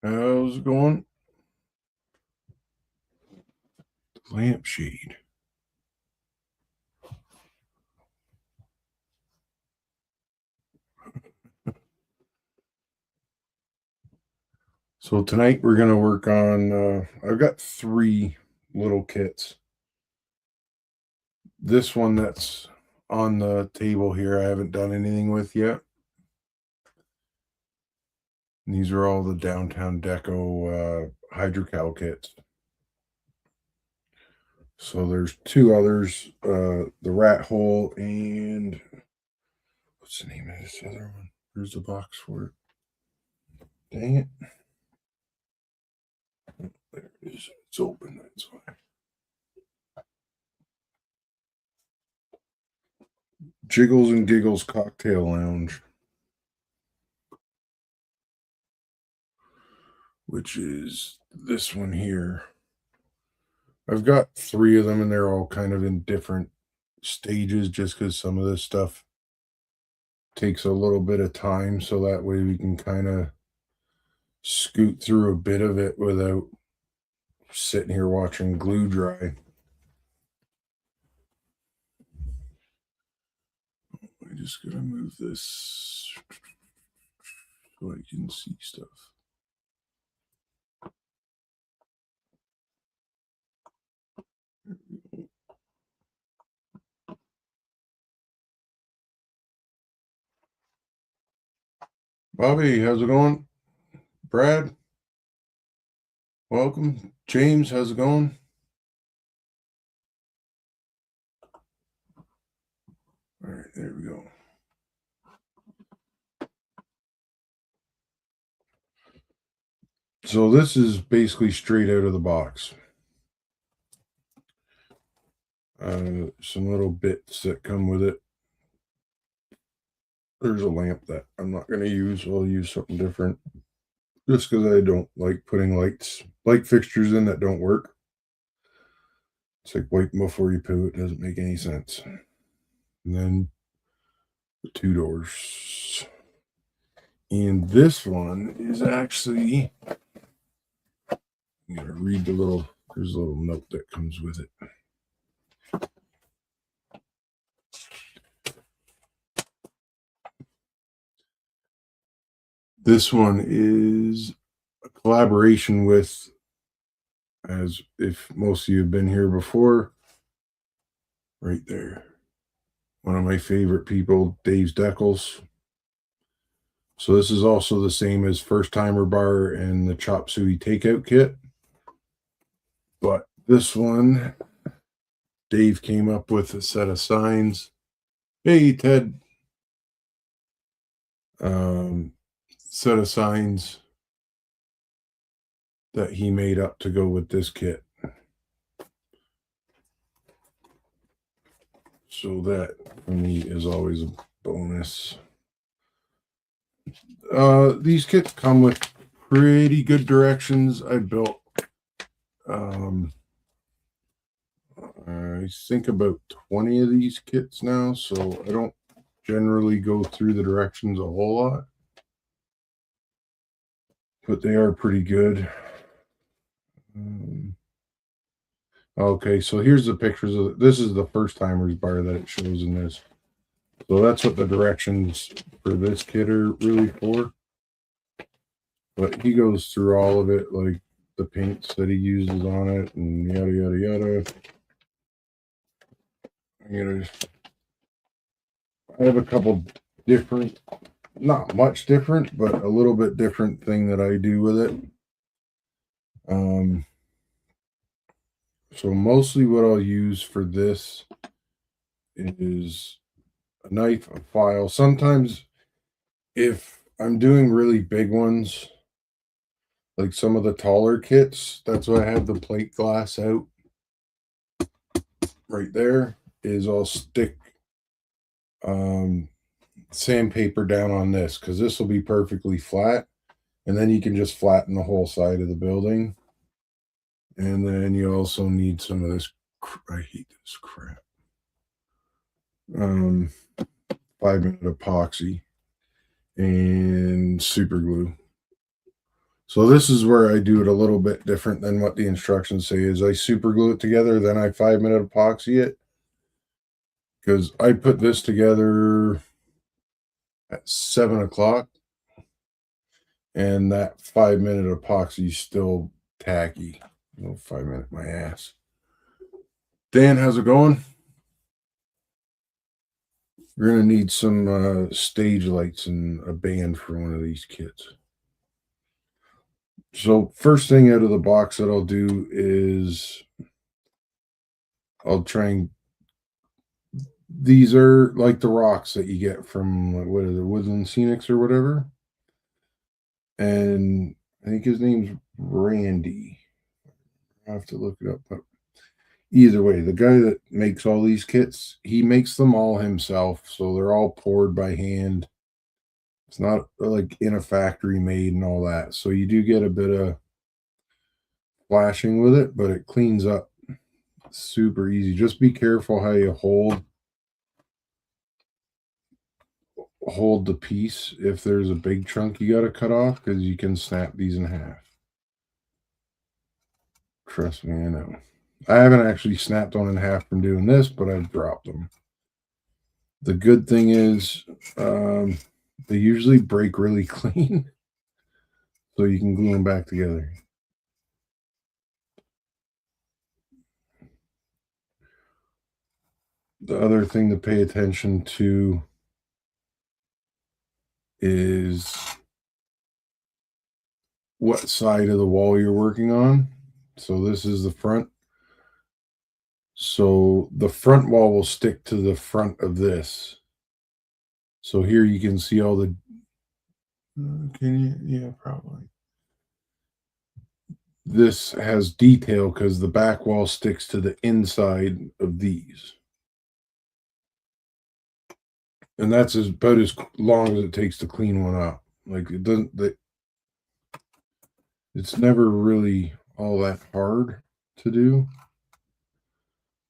How's it going? Lampshade. So tonight we're gonna work on. I've got three little kits. This one that's on the table here, I haven't done anything with yet. And these are all the downtown deco hydrocal kits. So there's two others, the rat hole and what's the name of this other one? There's the box for it. Dang it. There it is. It's open, that's why. Jiggles and Giggles Cocktail Lounge, which is this one here. I've got three of them and they're all kind of in different stages just because some of this stuff takes a little bit of time. So that way we can kind of scoot through a bit of it without sitting here watching glue dry. I just gotta move this so I can see stuff. Bobby, how's it going? Brad, welcome. James, how's it going? All right, there we go. So this is basically straight out of the box. Some little bits that come with it. There's a lamp that I'm not going to use. I'll use something different. Just because I don't like putting light fixtures in that don't work. It's like wipe them before you poo. It doesn't make any sense. And then the two doors. And this one is actually, I'm going to read there's a little note that comes with it. This one is a collaboration with, as if most of you have been here before, right there. One of my favorite people, Dave's Decals. So this is also the same as First Timer Bar and the Chop Suey Takeout Kit. But this one, Dave came up with a set of signs. Hey, Ted. Set of signs that he made up to go with this kit. So that, for me, is always a bonus. These kits come with pretty good directions. I built I think about 20 of these kits now, so I don't generally go through the directions a whole lot, but they are pretty good. Okay, so here's the pictures of this is the First Timers bar that it shows in this. So that's what the directions for this kit are really for. But he goes through all of it, like the paints that he uses on it and yada yada yada. I have a couple different, not much different, but a little bit different thing that I do with it. So mostly what I'll use for this is a knife, a file. Sometimes if I'm doing really big ones, like some of the taller kits, that's why I have the plate glass out. Right there is I'll stick sandpaper down on this because this will be perfectly flat, and then you can just flatten the whole side of the building. And then you also need some of this. I hate this crap. 5-minute epoxy and super glue. So this is where I do it a little bit different than what the instructions say. Is I super glue it together, then I 5-minute epoxy it, because I put this together at 7 o'clock, and that 5-minute epoxy is still tacky. 5-minute my ass. Dan, how's it going? We're gonna need some stage lights and a band for one of these kits. So first thing out of the box that I'll do is I'll try and, these are like the rocks that you get from, what is it, Woodland Scenics or whatever. And I think his name's Randy. I have to look it up, but either way, the guy that makes all these kits, he makes them all himself. So they're all poured by hand. It's not like in a factory made and all that. So you do get a bit of flashing with it, but it cleans up super easy. Just be careful how you hold the piece. If there's a big chunk you got to cut off, because you can snap these in half. Trust me, I know. I haven't actually snapped one in half from doing this, but I've dropped them. The good thing is they usually break really clean, so you can glue them back together. The other thing to pay attention to is what side of the wall you're working on. So this is the front. So the front wall will stick to the front of this. So here you can see all the, can you? Yeah, probably. This has detail because the back wall sticks to the inside of these. And that's about as long as it takes to clean one up. Like it doesn't, it's never really all that hard to do.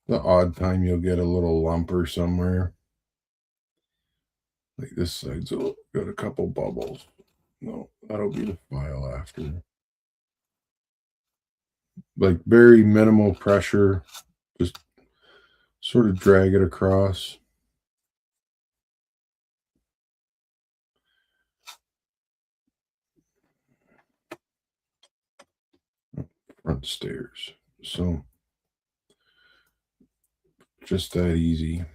The odd time you'll get a little lump or somewhere. Like this side's got a couple bubbles. No, that'll be the file after. Like very minimal pressure. Just sort of drag it across. Front stairs. So just that easy.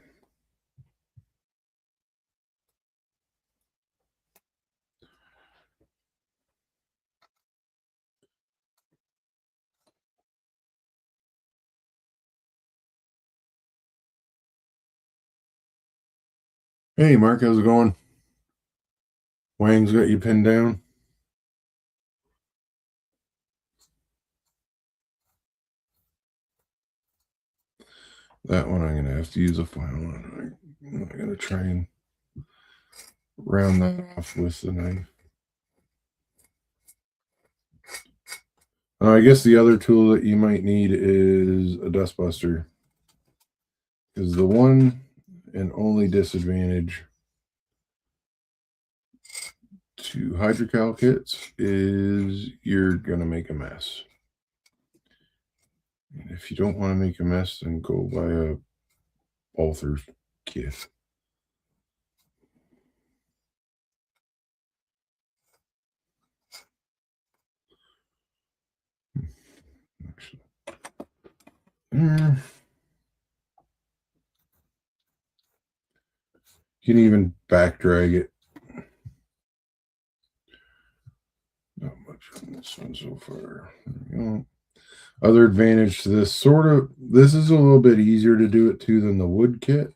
Hey, Mark, how's it going? Wang's got you pinned down. That one I'm going to have to use a file on. I'm going to try and round that off with the knife. I guess the other tool that you might need is a dustbuster. Because the one and only disadvantage to hydrocal kits is you're going to make a mess. And if you don't want to make a mess, then go buy a Balthers kit. Actually, you can even back drag it. Not much on this one so far. There we go. Other advantage to this this is a little bit easier to do it too than the wood kit,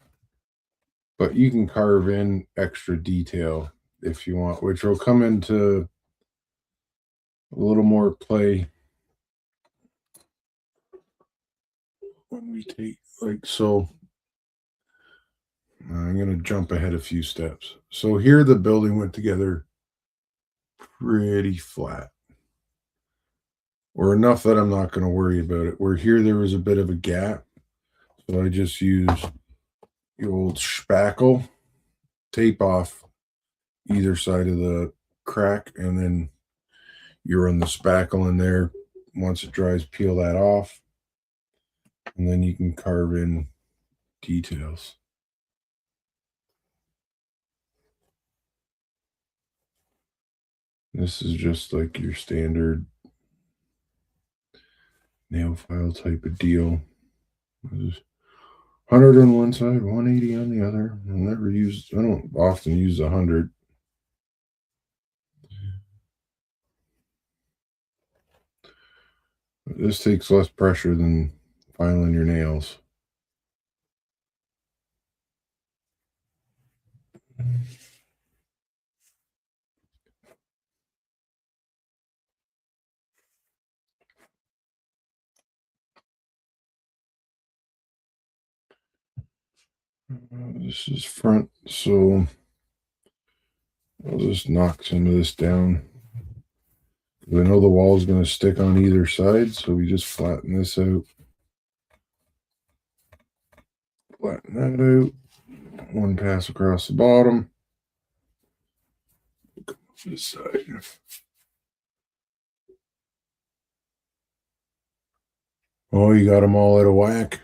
but you can carve in extra detail if you want, which will come into a little more play when we take, like, so I'm going to jump ahead a few steps. So here the building went together pretty flat, or enough that I'm not going to worry about it. Where here there was a bit of a gap, so I just use the old spackle, tape off either side of the crack, and then You run the spackle in there. Once it dries, peel that off, and then you can carve in details. This is just like your standard nail file type of deal. 100 on one side, 180 on the other. I don't often use 100. This takes less pressure than filing your nails. This is front, so I'll just knock some of this down. I know the wall is going to stick on either side, so we just flatten this out. Flatten that out. One pass across the bottom. This side. Oh, you got them all out of whack.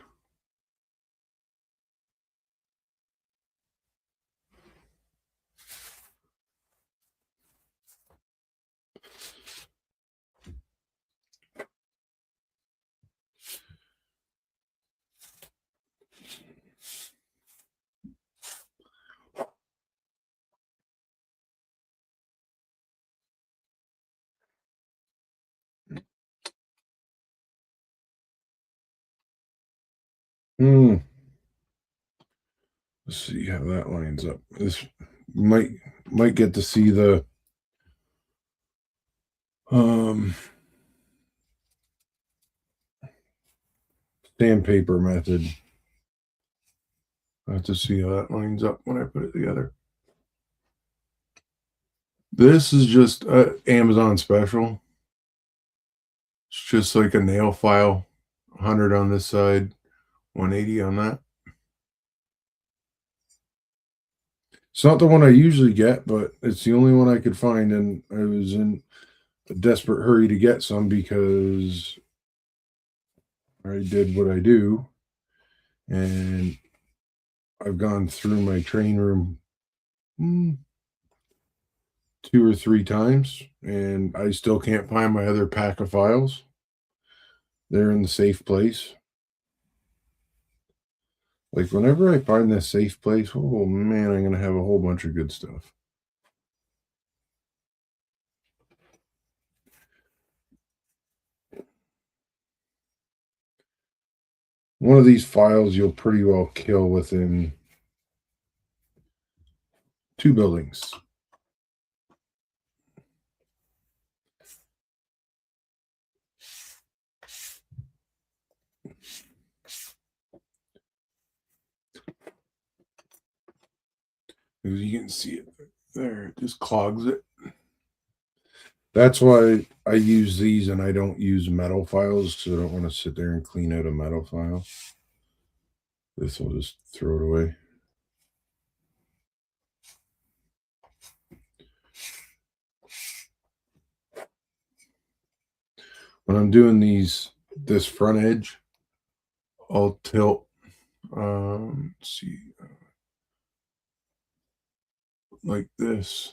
Let's see how that lines up. This might get to see the sandpaper method. I have to see how that lines up when I put it together. This is just Amazon special. It's just like a nail file, 100 on this side, 180 on that. It's not the one I usually get, but it's the only one I could find, and I was in a desperate hurry to get some because I did what I do, and I've gone through my train room 2 or 3 times, and I still can't find my other pack of files. They're in the safe place. Like, whenever I find this safe place, oh man, I'm gonna have a whole bunch of good stuff. One of these files you'll pretty well kill within 2 buildings. You can see it there, it just clogs it. That's why I use these and I don't use metal files, because I don't want to sit there and clean out a metal file. This will just throw it away. When I'm doing this front edge, I'll tilt, let's see, like this.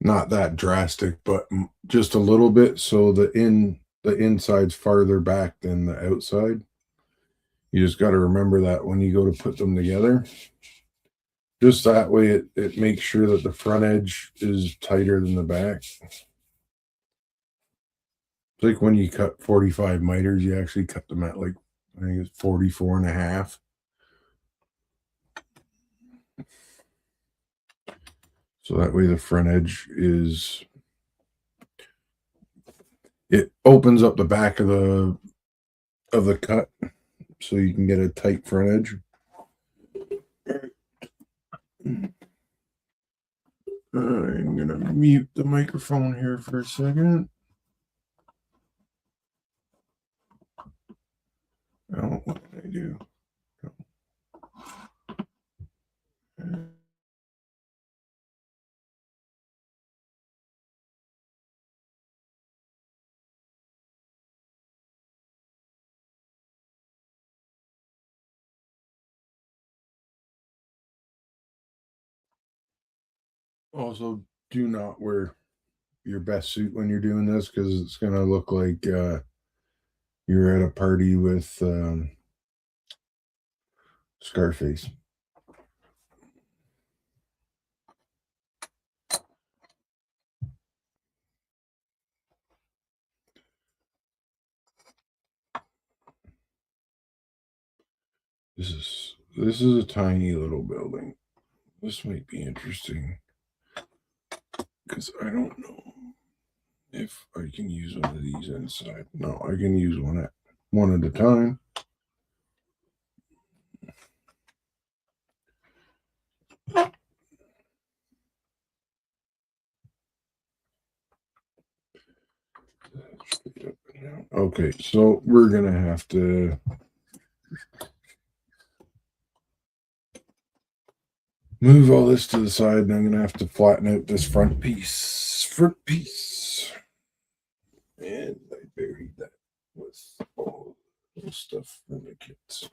Not that drastic, but just a little bit, so the inside's farther back than the outside. You just got to remember that when you go to put them together. Just that way it makes sure that the front edge is tighter than the back. It's like when you cut 45 miters, you actually cut them at, like, I think it's 44 and a half. So that way the front edge it opens up the back of the cut, so you can get a tight front edge. I'm gonna mute the microphone here for a second. Oh, what did I do? Also, do not wear your best suit when you're doing this because it's going to look like you're at a party with Scarface. This is a tiny little building. This might be interesting because I don't know if I can use one of these inside. No, I can use one at a time. Okay, so we're gonna have to move all this to the side, and I'm gonna have to flatten out this front piece. And I buried that with all the stuff from the kids.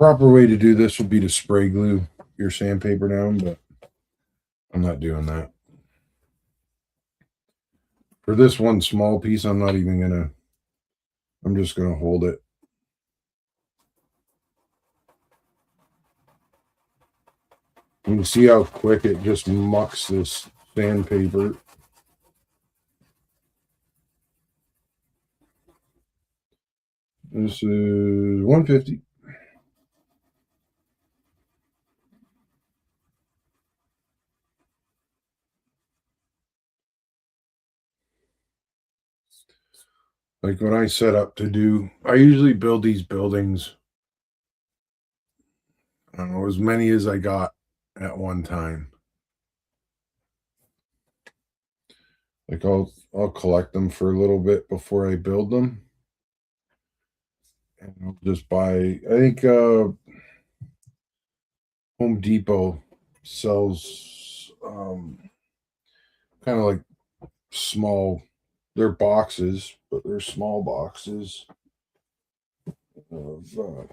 Proper way to do this would be to spray glue your sandpaper down, but I'm not doing that. For this one small piece, I'm just gonna hold it. You can see how quick it just mucks this sandpaper. This is 150. Like when I set up to do, I usually build these buildings, I don't know, as many as I got at one time. Like I'll collect them for a little bit before I build them. And I'll just buy, I think Home Depot sells kind of like small, they're boxes, but they're small boxes of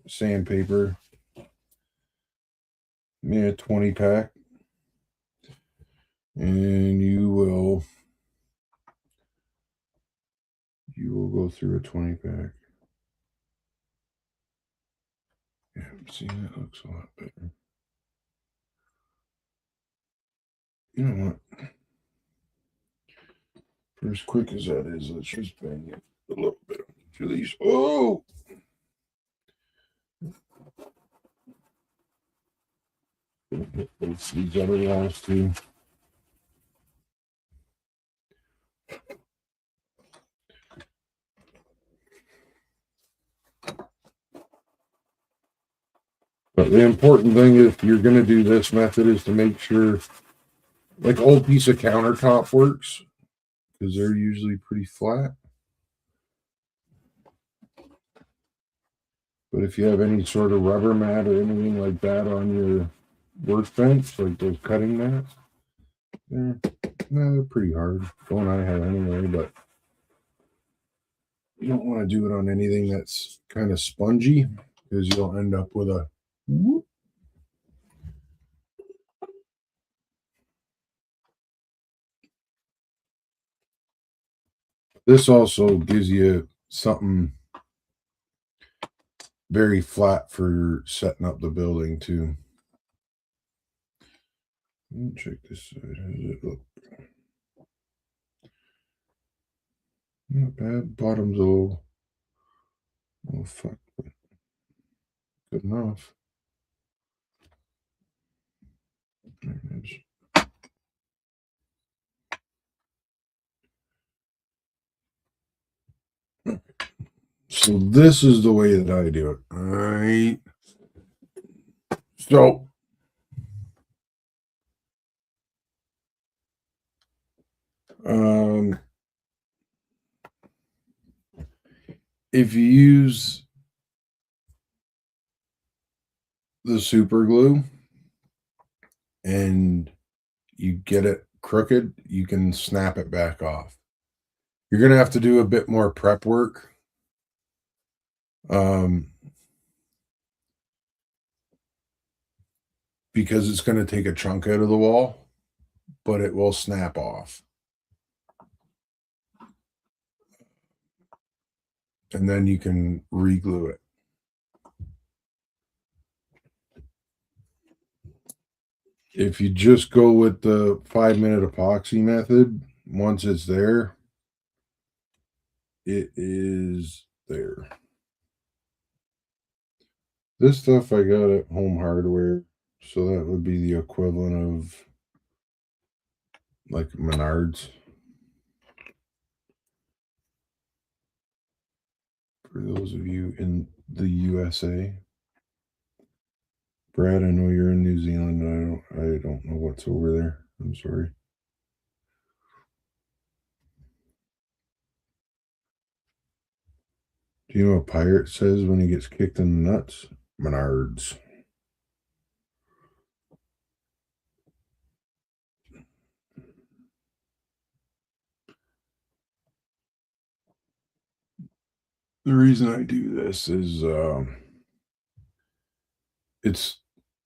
sandpaper. Yeah, 20 pack. And you will go through a 20 pack. Yeah, see, that looks a lot better. You know what? For as quick as that is, let's just bang it a little bit on each of these. Oh! These other last two. But the important thing if you're going to do this method is to make sure, like old piece of countertop works, because they're usually pretty flat. But if you have any sort of rubber mat or anything like that on your workbench, like those cutting mats, they're pretty hard. The one I have anyway, but you don't want to do it on anything that's kind of spongy because you'll end up with a whoop. This also gives you something very flat for setting up the building too. Let me check this side. How does it look? Not bad. Bottom's a little fuck, but good enough. There it is. So this is the way that I do it. All right. So if you use the super glue and you get it crooked, you can snap it back off. You're gonna have to do a bit more prep work. Um, because it's gonna take a chunk out of the wall, but it will snap off. And then you can re-glue it. If you just go with the 5-minute epoxy method, once it's there, it is there. This stuff I got at Home Hardware, so that would be the equivalent of like Menards. For those of you in the USA. Brad, I know you're in New Zealand. I don't know what's over there. I'm sorry. Do you know what Pirate says when he gets kicked in the nuts? Menards. The reason I do this is it's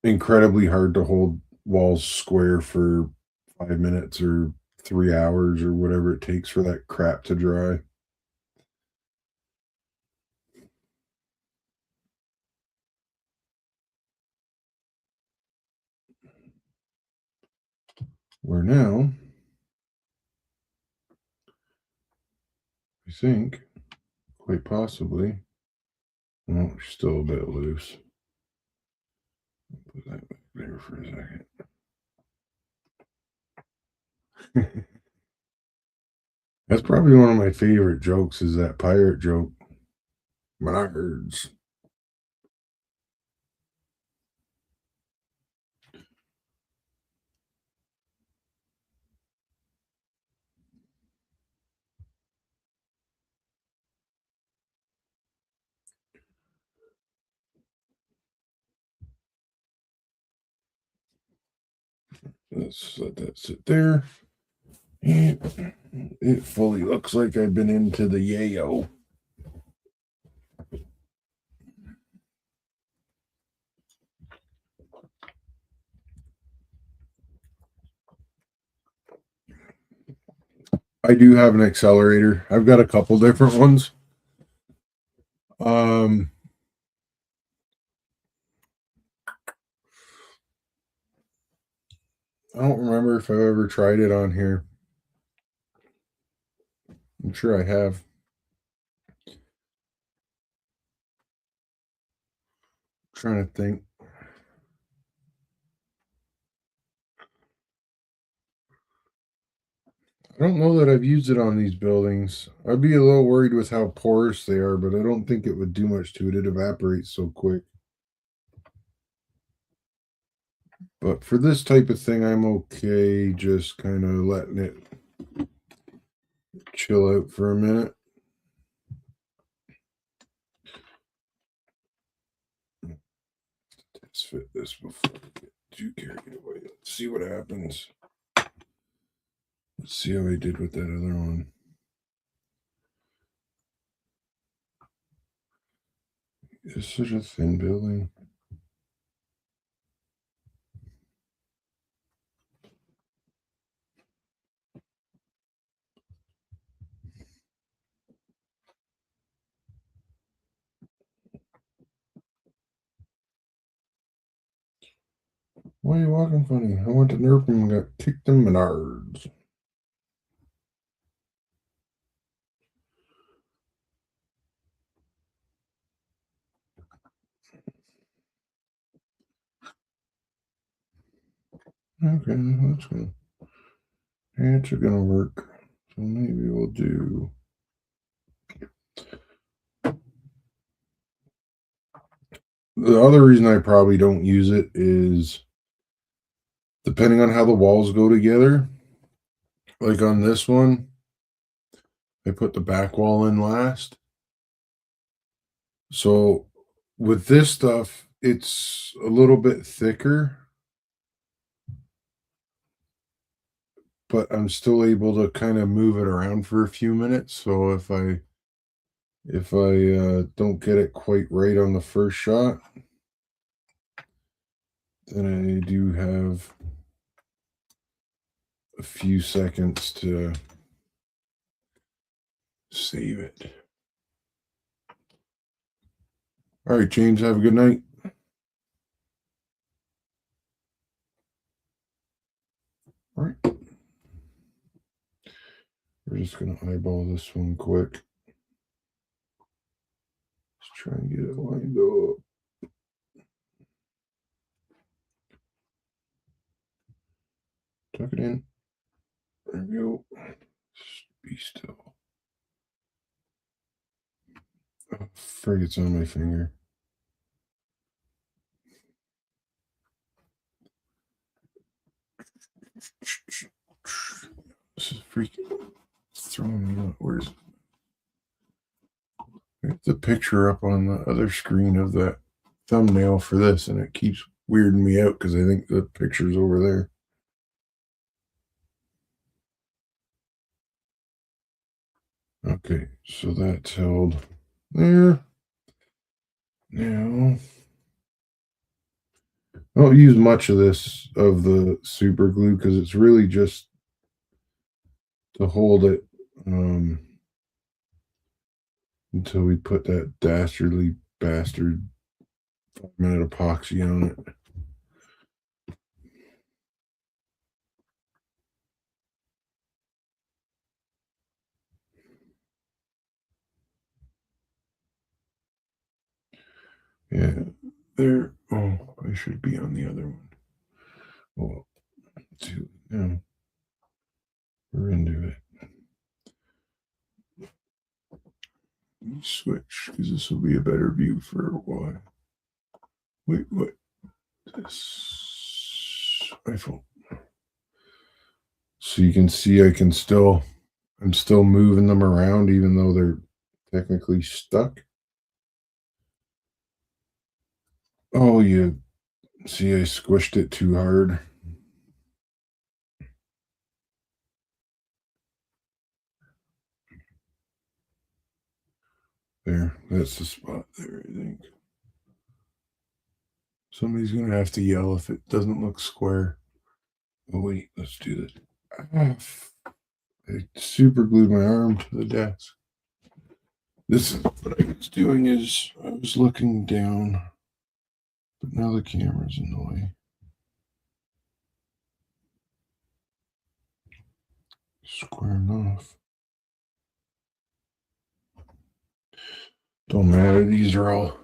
incredibly hard to hold walls square for 5 minutes or 3 hours or whatever it takes for that crap to dry. Where now, I think, quite possibly, well, still a bit loose. Put that back there for a second. That's probably one of my favorite jokes is that pirate joke. Menards. Let's let that sit there. And it fully looks like I've been into the yayo. I do have an accelerator. I've got a couple different ones. Um, I don't remember if I've ever tried it on here. I'm sure I have. I'm trying to think. I don't know that I've used it on these buildings. I'd be a little worried with how porous they are, but I don't think it would do much to it. It evaporates so quick. But for this type of thing, I'm okay just kind of letting it chill out for a minute. Let's fit this before I get too carried away. Let's see what happens. Let's see how I did with that other one. It's such a thin building. Why are you walking funny? I went to Nerp and got kicked in Menards. Okay, that's good. It's gonna work. So maybe we'll do. The other reason I probably don't use it is depending on how the walls go together. Like on this one, I put the back wall in last. So with this stuff, it's a little bit thicker. but I'm still able to kind of move it around for a few minutes. So if I don't get it quite right on the first shot, then I do have a few seconds to save it. All right, James, have a good night. All right. We're just going to eyeball this one quick. Let's try and get it lined up. Tuck it in. There we go. Be still. Oh, frig, it's on my finger. This is freaking throwing me out. Where's the picture up on the other screen of that thumbnail for this, and it keeps weirding me out because I think the picture's over there. Okay, so that's held there. Now, I don't use much of the super glue because it's really just to hold it until we put that dastardly bastard 5-minute epoxy on it. Yeah, there. Oh, I should be on the other one. Well, now we're into it. Switch because this will be a better view for a while. Wait, what? This iPhone. So you can see I'm still moving them around even though they're technically stuck. Oh, you see, I squished it too hard. There, that's the spot there, I think. Somebody's gonna have to yell if it doesn't look square. Oh wait, let's do this. Ah, I super glued my arm to the desk. This is what I was doing is I was looking down, but now the camera's in the way. Squaring off. Don't matter. These are all.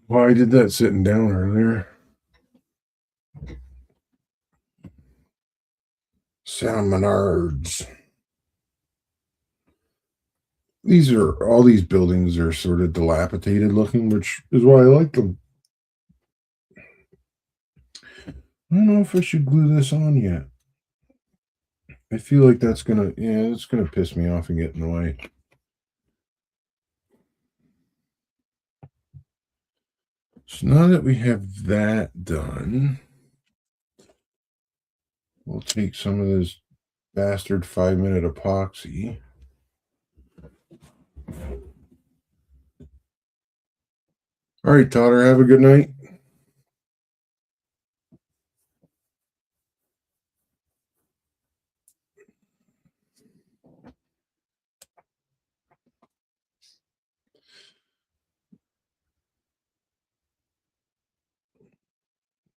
Well, I did that sitting down earlier. Sound Menards. All these buildings are sort of dilapidated looking, which is why I like them. I don't know if I should glue this on yet. I feel like it's gonna piss me off and get in the way. So now that we have that done, we'll take some of this bastard 5-minute epoxy. All right, Totter, have a good night.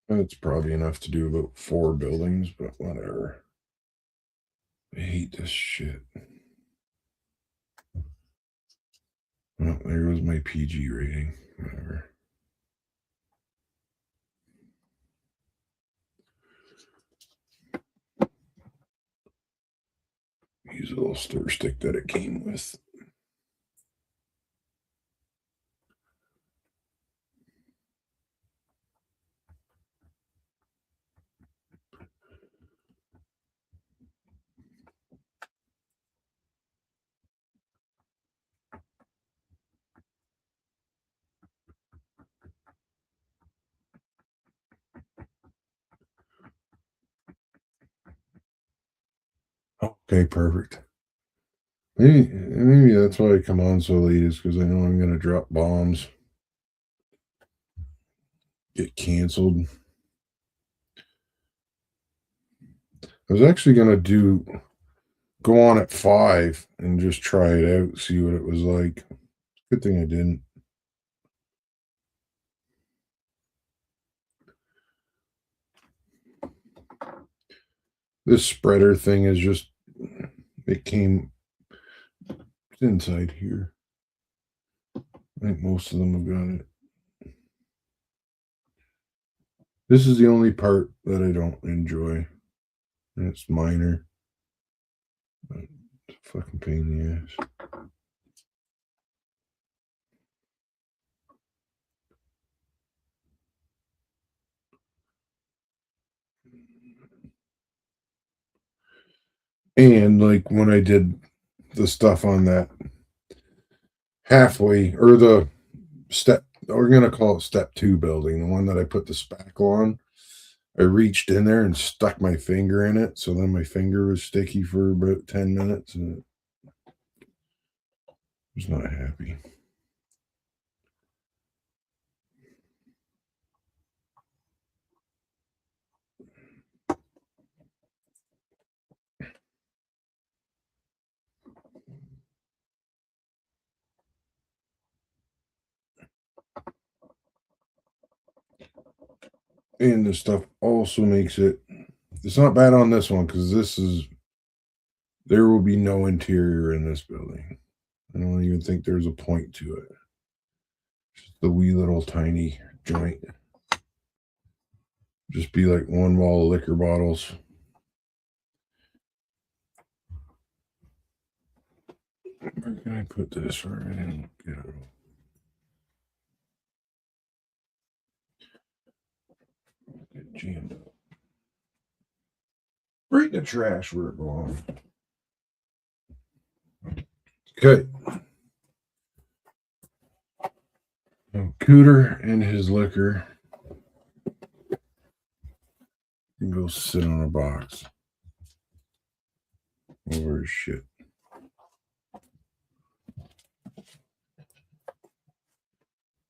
That's probably enough to do about 4 buildings, but whatever. I hate this shit. Well, there goes my PG rating. Whatever. Use a little stir stick that it came with. Okay, perfect. Maybe that's why I come on so late, is because I know I'm gonna drop bombs, get canceled. I was actually gonna go on at 5 and just try it out, see what it was like. Good thing I didn't. This spreader thing is just, it came inside here. I think most of them have got it. This is the only part that I don't enjoy. And it's minor. But it's a fucking pain in the ass. And like when I did the stuff on that halfway, or the step, we're gonna call it step 2 building, the one that I put the spackle on, I reached in there and stuck my finger in it, so then my finger was sticky for about 10 minutes, and I was not happy. And this stuff also makes it, it's not bad on this one, because there will be no interior in this building. I don't even think there's a point to it. Just the wee little tiny joint. Just be like one wall of liquor bottles. Where can I put this? Where I didn't get it. Get jammed up. Right in the trash where it belongs. Okay. Now, Cooter and his liquor can go sit on a box over his shit.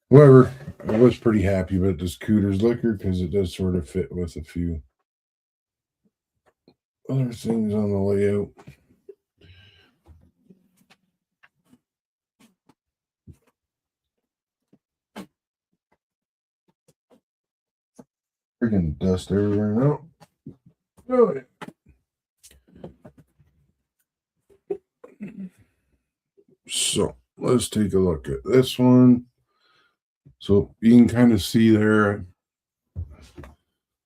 However, I was pretty happy about this Cooter's liquor because it does sort of fit with a few other things on the layout. Freaking dust everywhere now. Oh, so let's take a look at this one. So you can kind of see there,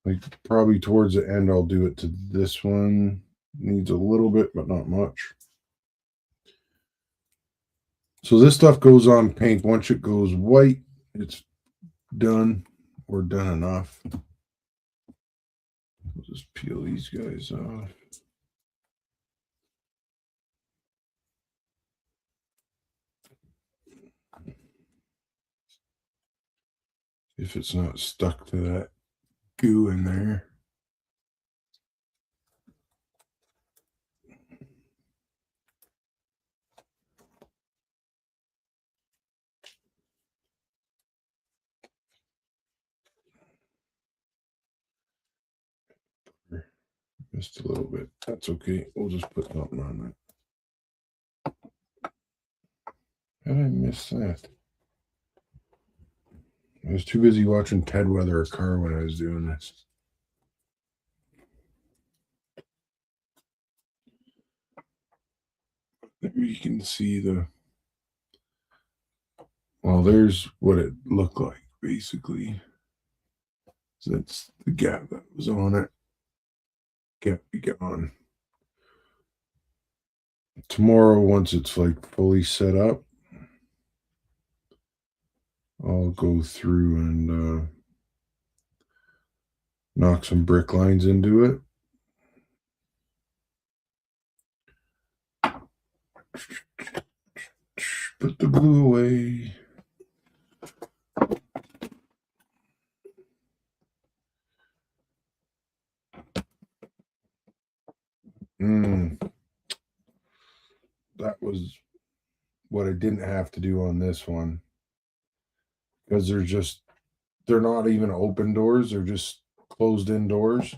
like probably towards the end, I'll do it to this one. Needs a little bit, but not much. So this stuff goes on pink. Once it goes white, it's done or done enough. I'll just peel these guys off. If it's not stuck to that goo in there. Just a little bit. That's okay. We'll just put something on that. How did I miss that? I was too busy watching Ted weather a car when I was doing this. There you can see well, there's what it looked like, basically. So that's the gap that was on it. Can't be gone. Tomorrow, once it's like fully set up, I'll go through and knock some brick lines into it. Put the glue away. that was what I didn't have to do on this one, because they're not even open doors, they're just closed in doors.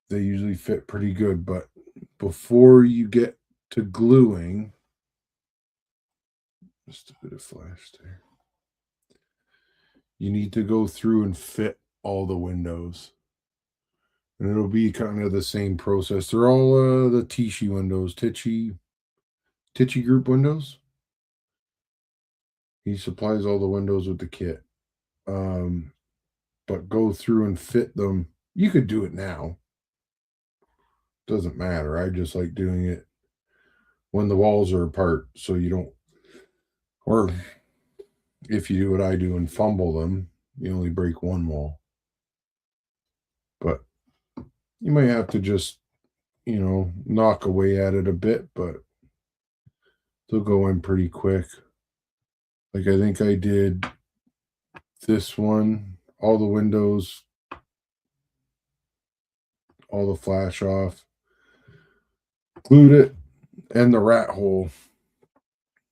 They usually fit pretty good, but before you get to gluing, just a bit of flash there, you need to go through and fit all the windows. And it'll be kind of the same process. They're all the Tichy windows, Tichy Group windows. He supplies all the windows with the kit. But go through and fit them. You could do it now. Doesn't matter. I just like doing it when the walls are apart, so you don't, or if you do what I do and fumble them, you only break one wall. But you might have to just, knock away at it a bit, but they'll go in pretty quick. Like I think I did this one, all the windows, all the flash off, glued it, and the rat hole,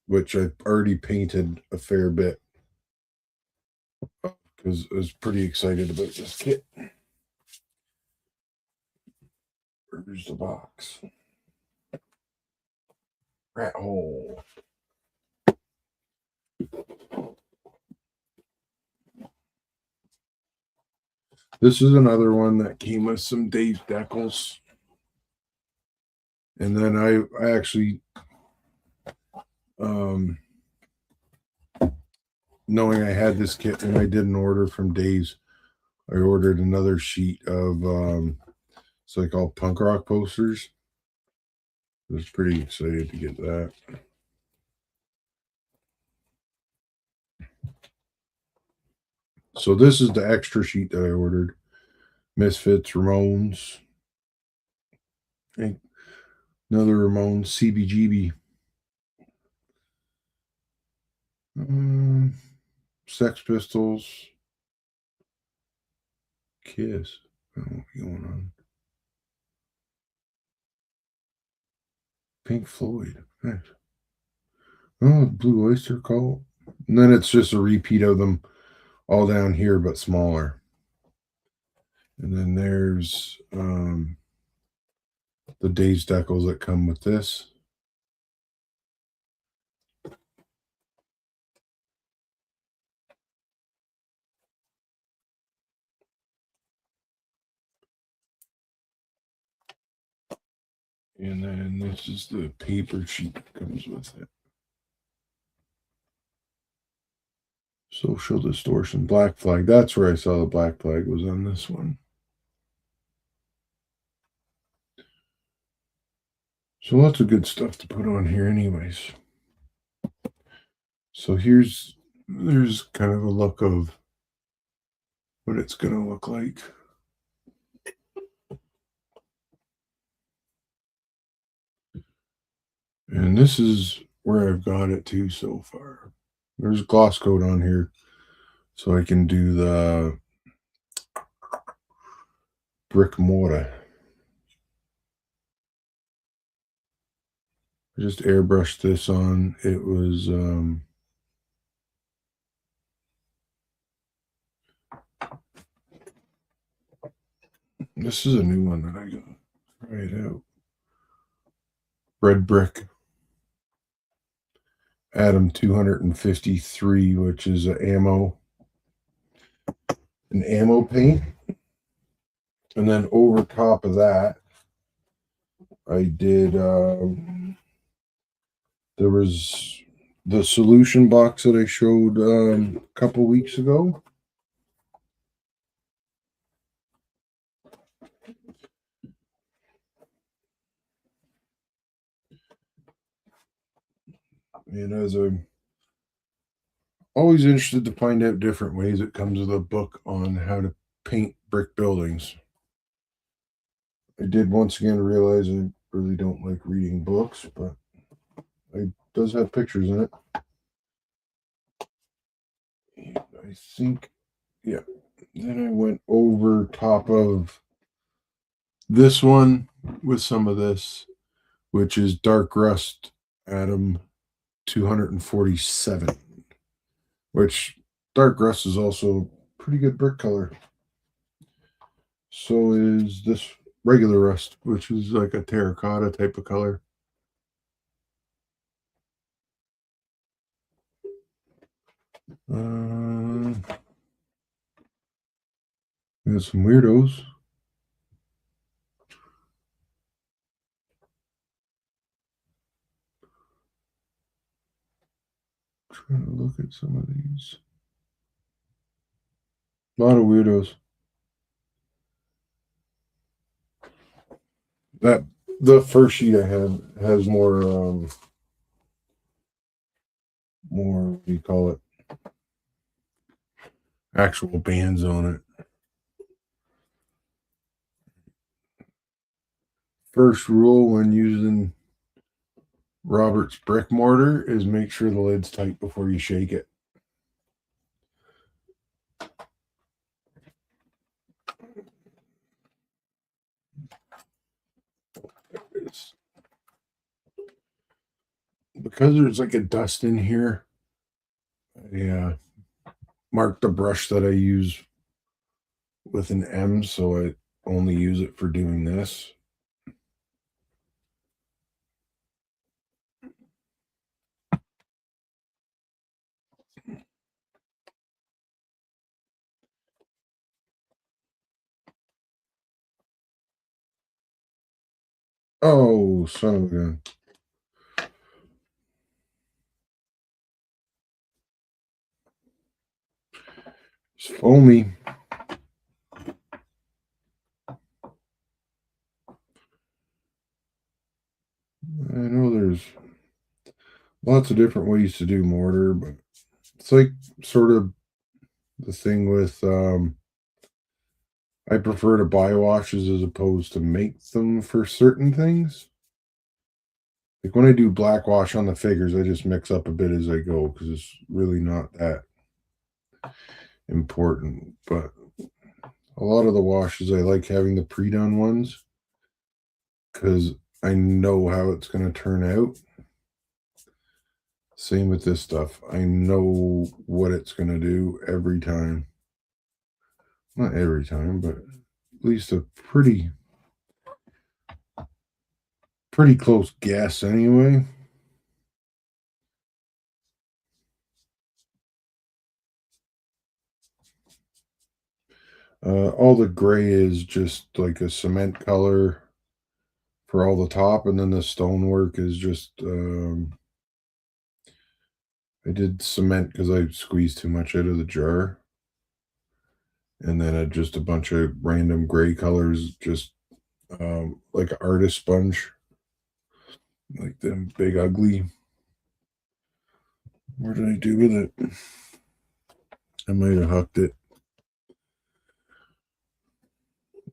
which I already painted a fair bit because I was pretty excited about this kit. Where's the box? Rat hole. This is another one that came with some Dave decals. And then I actually, knowing I had this kit when I did an order from Dave's, I ordered another sheet of, it's like all punk rock posters. I was pretty excited to get that. So this is the extra sheet that I ordered. Misfits, Ramones, another Ramones, CBGB, Sex Pistols, Kiss. I don't know what's going on. Pink Floyd. Nice. Oh, Blue Oyster Cult. And then it's just a repeat of them all down here, but smaller. And then there's the Dave's decals that come with this. And then this is the paper sheet that comes with it. Social Distortion, Black Flag. That's where I saw the Black Flag was on this one. So lots of good stuff to put on here anyways. So there's kind of a look of what it's going to look like. And this is where I've got it to so far. There's gloss coat on here, so I can do the brick mortar. I just airbrushed this on. It was this is a new one that I got. Try it out. Red brick. Adam 253, which is an ammo paint. And then over top of that, I did there was the solution box that I showed a couple weeks ago. And as I'm always interested to find out different ways, it comes with a book on how to paint brick buildings. I did once again realize I really don't like reading books, but it does have pictures in it. And I think, yeah. Then I went over top of this one with some of this. which is dark rust atom 247, which dark rust is also pretty good brick color. So is this regular rust, which is like a terracotta type of color. Uh, we got some weirdos. Trying to look at some of these. A lot of weirdos. That the first sheet I have has more what do you call it? Actual bands on it. First rule when using Robert's brick mortar is make sure the lid's tight before you shake it. Because there's like a dust in here, yeah, mark the brush that I use with an M, so I only use it for doing this. Oh, son of a gun. It's foamy. I know there's lots of different ways to do mortar, but it's like sort of the thing with I prefer to buy washes as opposed to make them for certain things. Like when I do black wash on the figures, I just mix up a bit as I go because it's really not that important. But a lot of the washes, I like having the pre-done ones because I know how it's going to turn out. Same with this stuff. I know what it's going to do every time. Not every time, but at least a pretty close guess anyway. All the gray is just like a cement color for all the top, and then the stonework is just I did cement because I squeezed too much out of the jar, and then just a bunch of random gray colors, just like an artist sponge, like them big ugly. What did I do with it? I might have hucked it.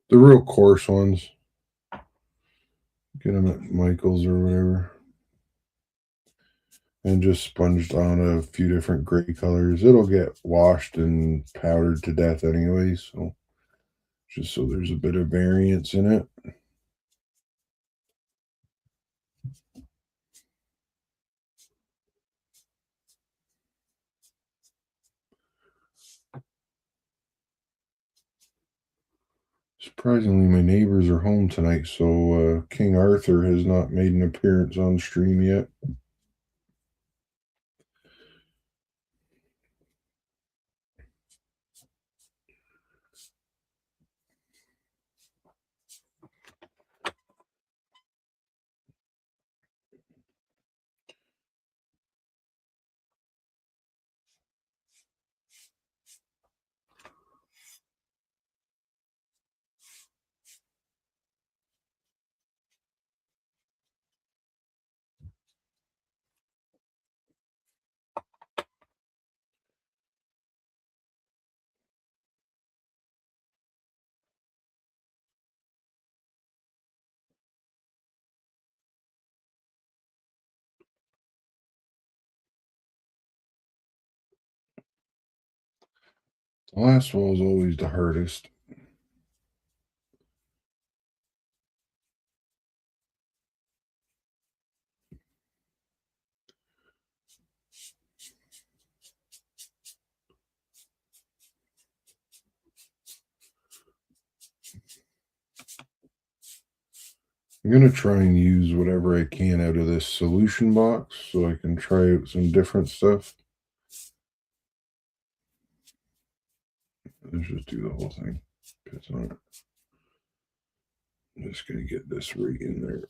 The real coarse ones. Get them at Michael's or whatever. And just sponged on a few different gray colors. It'll get washed and powdered to death anyway, so just so there's a bit of variance in it. Surprisingly, my neighbors are home tonight, so King Arthur has not made an appearance on stream yet. The last wall is always the hardest. I'm going to try and use whatever I can out of this solution box so I can try out some different stuff. Let's just do the whole thing. I'm just going to get this right in there.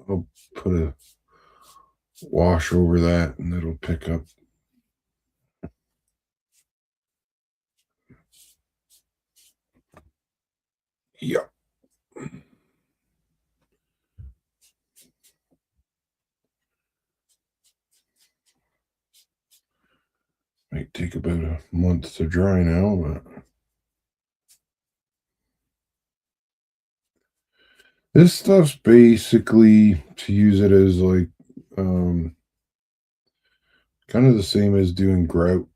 I'll put a wash over that and it'll pick up. Yeah. Might take about a month to dry now, but this stuff's basically to use it as like kind of the same as doing grout.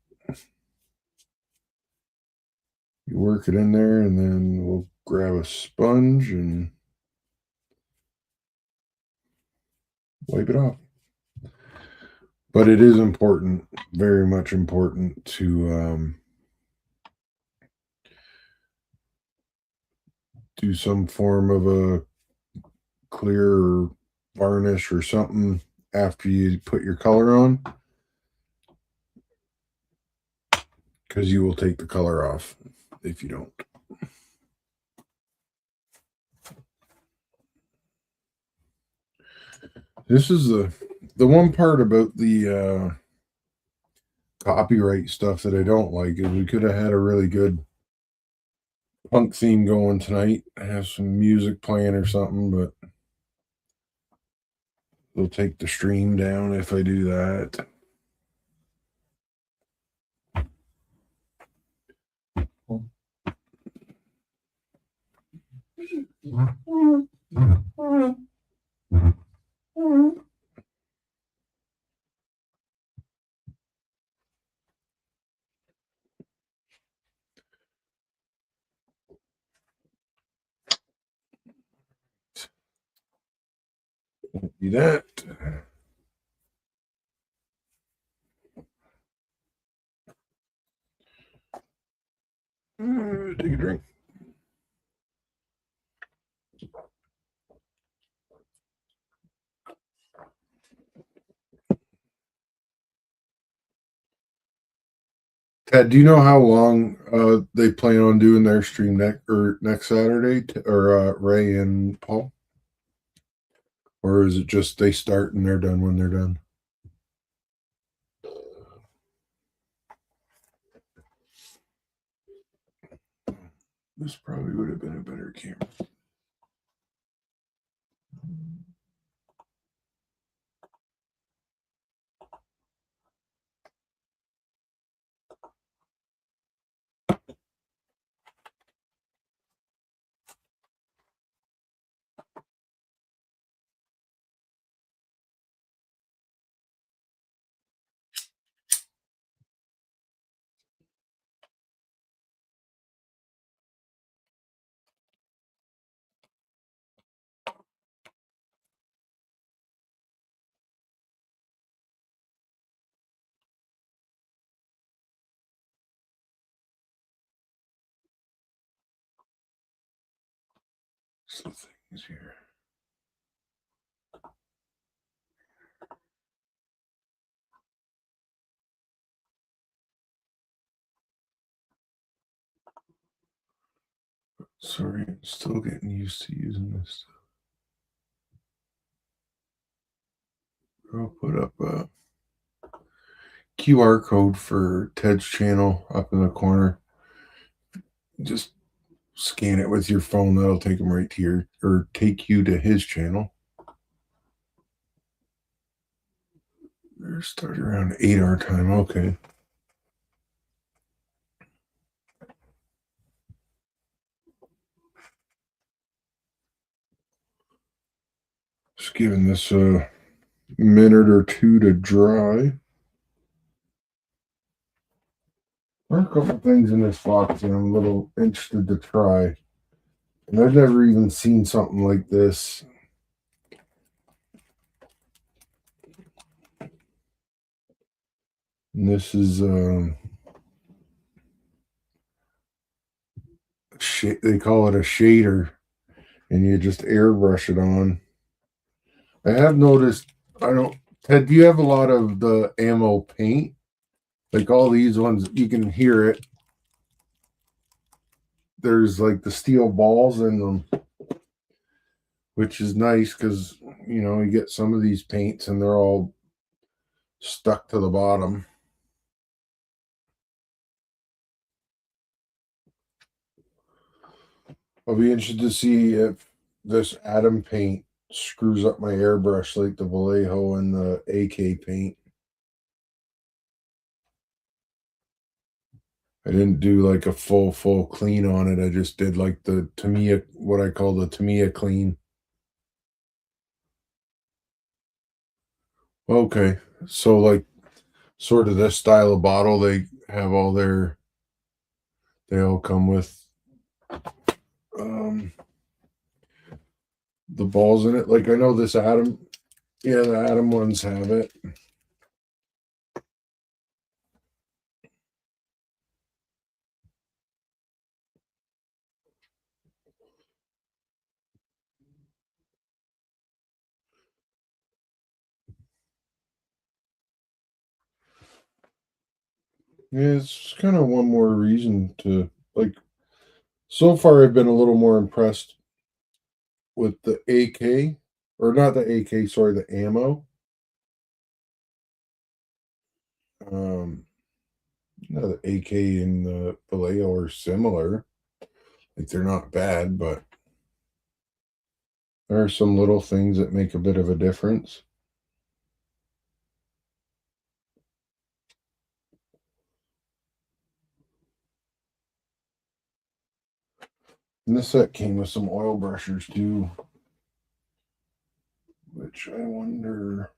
You work it in there and then we'll grab a sponge and wipe it off. But it is important, very much important to do some form of a clear or varnish or something after you put your color on, because you will take the color off if you don't. This is the one part about the copyright stuff that I don't like is we could have had a really good punk theme going tonight, have some music playing or something, but they'll take the stream down if I do that. Do that. Take a drink. Ted, do you know how long they plan on doing their stream next Saturday, or Ray and Paul? Or is it just they start and they're done when they're done? This probably would have been a better camera. Some things here. Sorry, I'm still getting used to using this. I'll put up a QR code for Ted's channel up in the corner. Just scan it with your phone. That'll take them right to take you to his channel. They're starting around 8 our time. Okay. Just giving this a minute or two to dry. There are a couple things in this box that I'm a little interested to try. And I've never even seen something like this. And this is they call it a shader. and you just airbrush it on. I have noticed, I don't, Ted, do you have a lot of the ammo paint? Like all these ones, you can hear it. There's like the steel balls in them, which is nice because, you get some of these paints and they're all stuck to the bottom. I'll be interested to see if this Atom paint screws up my airbrush like the Vallejo and the AK paint. I didn't do like a full clean on it. I just did like the Tamiya, what I call the Tamiya clean. Okay. So like sort of this style of bottle, they all come with um the balls in it. Like I know this Atom, yeah, the Atom ones have it. Yeah, it's kind of one more reason to like. So far, I've been a little more impressed with the AK, or not the AK, sorry, the ammo. Um, the AK and the Vallejo are similar. Like they're not bad, but there are some little things that make a bit of a difference. And this set came with some oil brushers too, which I wonder.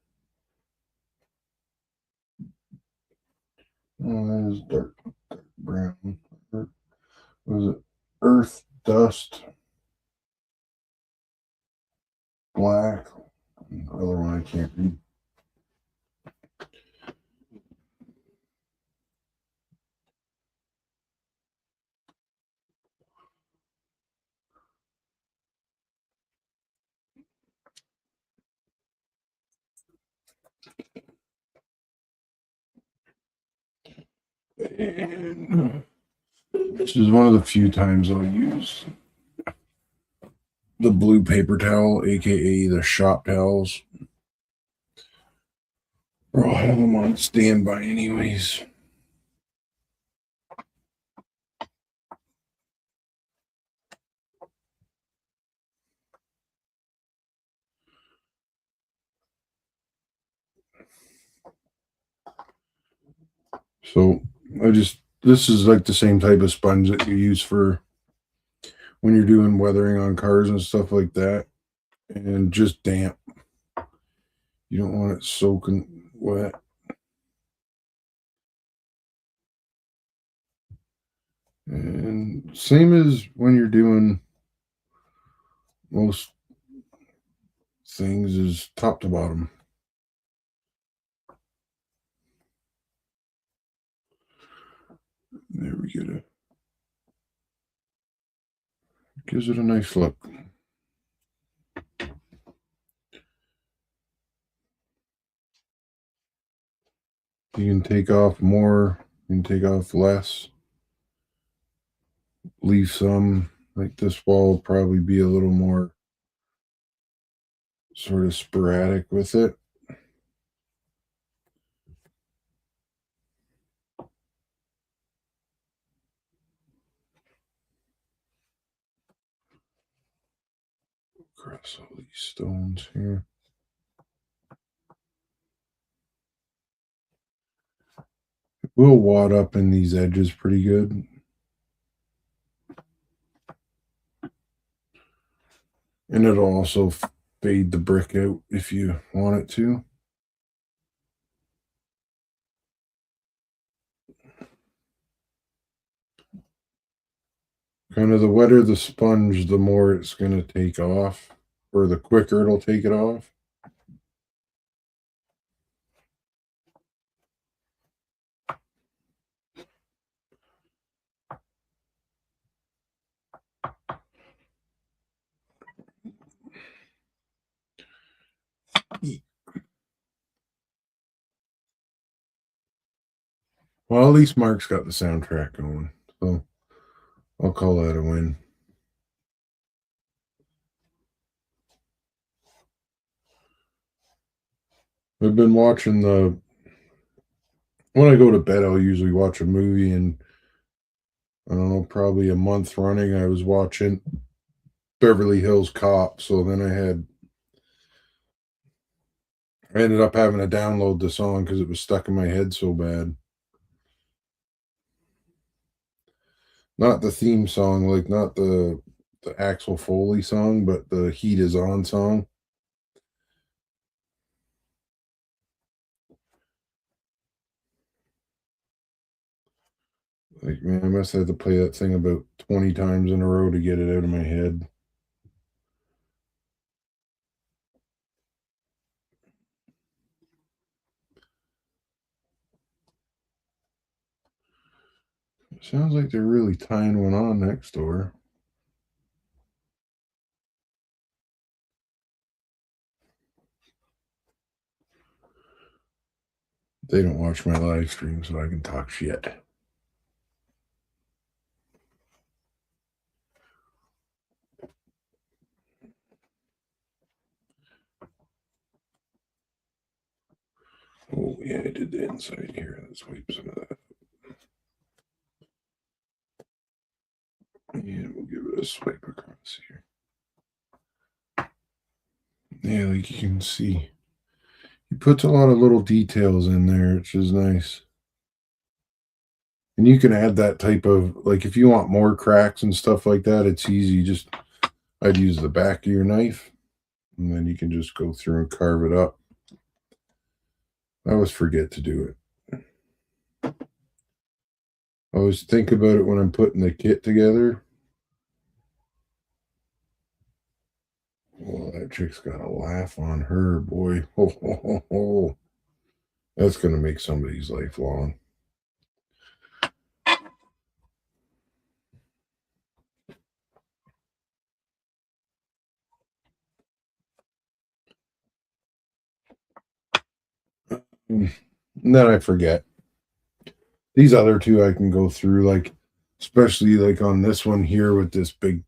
Oh, that is dark brown. Or was it earth dust black? The other one I can't read. And this is one of the few times I'll use the blue paper towel, aka the shop towels. Or I'll have them on standby anyways. So this is like the same type of sponge that you use for when you're doing weathering on cars and stuff like that. And just damp. You don't want it soaking wet. And same as when you're doing most things is top to bottom. There we get it. Gives it a nice look. You can take off more, you can take off less, leave some. Like this wall will probably be a little more sort of sporadic with it. Across all these stones here. It will wad up in these edges pretty good. And it'll also fade the brick out if you want it to. Kind of the wetter the sponge, the more it's going to take off, or the quicker it'll take it off. Well, at least Mark's got the soundtrack going, so I'll call that a win. I've been watching the when I go to bed, I'll usually watch a movie, and I don't know, probably a month running, I was watching Beverly Hills Cop. So then I ended up having to download the song because it was stuck in my head so bad. Not the theme song, like not the Axel Foley song, but the Heat Is On song. Like, man, I must have to play that thing about 20 times in a row to get it out of my head. Sounds like they're really tying one on next door. They don't watch my live stream, so I can talk shit. Oh, yeah, I did the inside here. Let's wipe some of that. And we'll give it a swipe across here. Yeah, like you can see, he puts a lot of little details in there, which is nice. And you can add that type of, like, if you want more cracks and stuff like that, it's easy. Just, I'd use the back of your knife, and then you can just go through and carve it up. I always forget to do it. I always think about it when I'm putting the kit together. Well, that chick's got a laugh on her, boy. Ho, ho, ho, ho. That's going to make somebody's life long. And then I forget. These other two I can go through, like, especially like on this one here with this big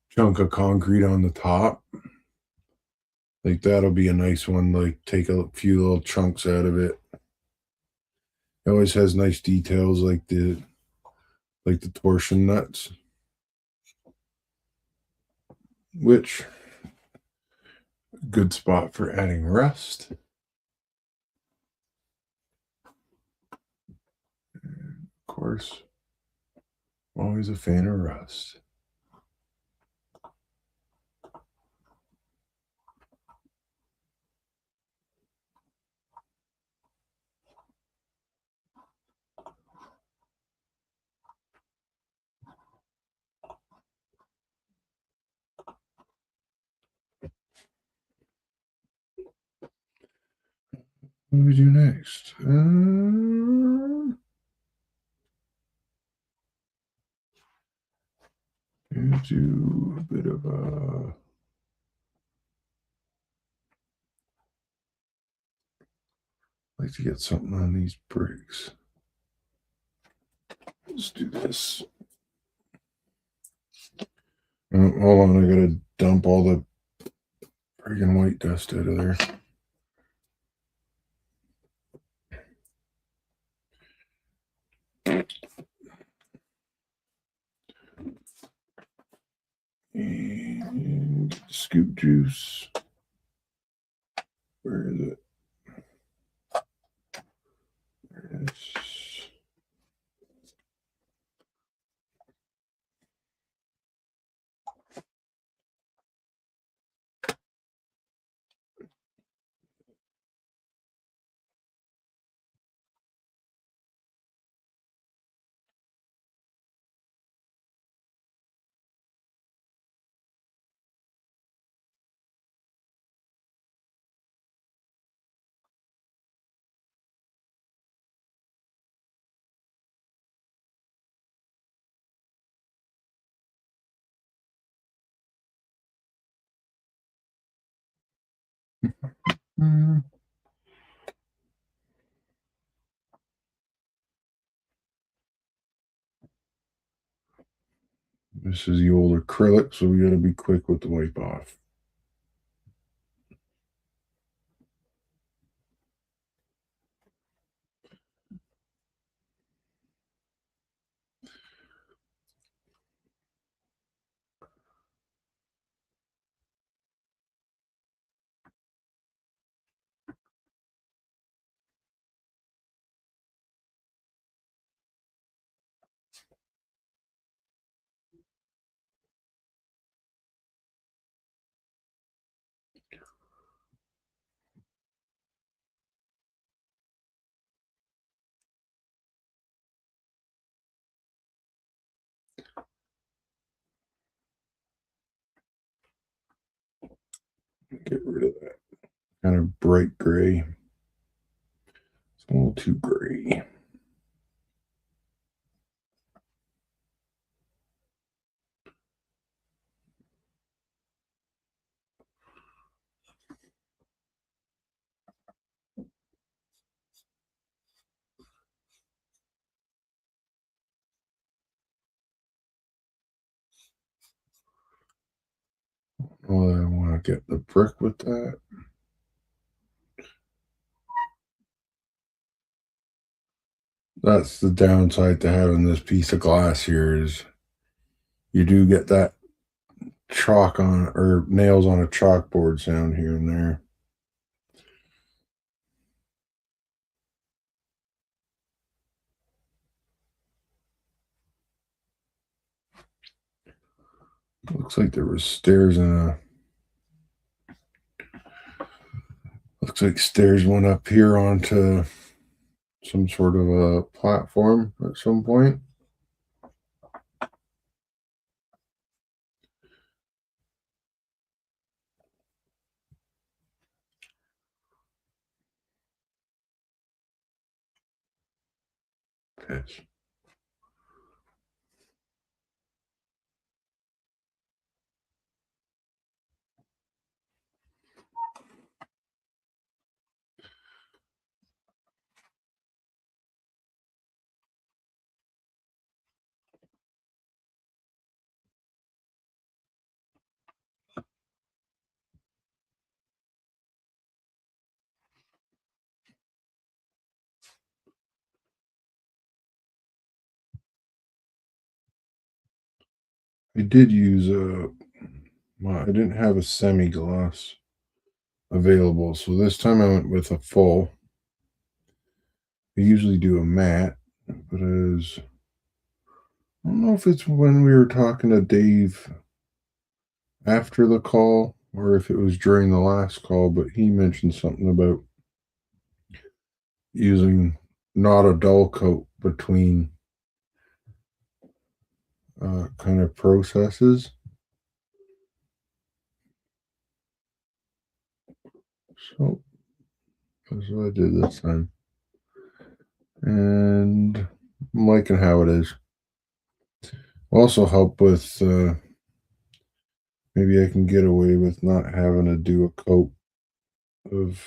chunk of concrete on the top. Like, that'll be a nice one. Like, take a few little chunks out of it. It always has nice details like the torsion nuts, which good spot for adding rust. And of course, always a fan of rust. What do we do next? Do a bit of a like to get something on these bricks. Let's do this. Hold on, I gotta dump all the friggin' white dust out of there. And get the scoop juice. Where is it? There it is. Mm. This is the old acrylic, so we got to be quick with the wipe off. Get rid of that kind of bright gray. It's a little too gray. Well, I want to get the brick with that. That's the downside to having this piece of glass here is you do get that chalk on or nails on a chalkboard sound here and there. Looks like there was stairs in a. Looks like stairs went up here onto some sort of a platform at some point. Piss. I did use a. Well, I didn't have a semi gloss available, so this time I went with a full. I usually do a matte, but as I don't know if it's when we were talking to Dave after the call or if it was during the last call, but he mentioned something about using not a dull coat between kind of processes. So that's what I did this time. And I'm liking how it is. Also help with maybe I can get away with not having to do a coat of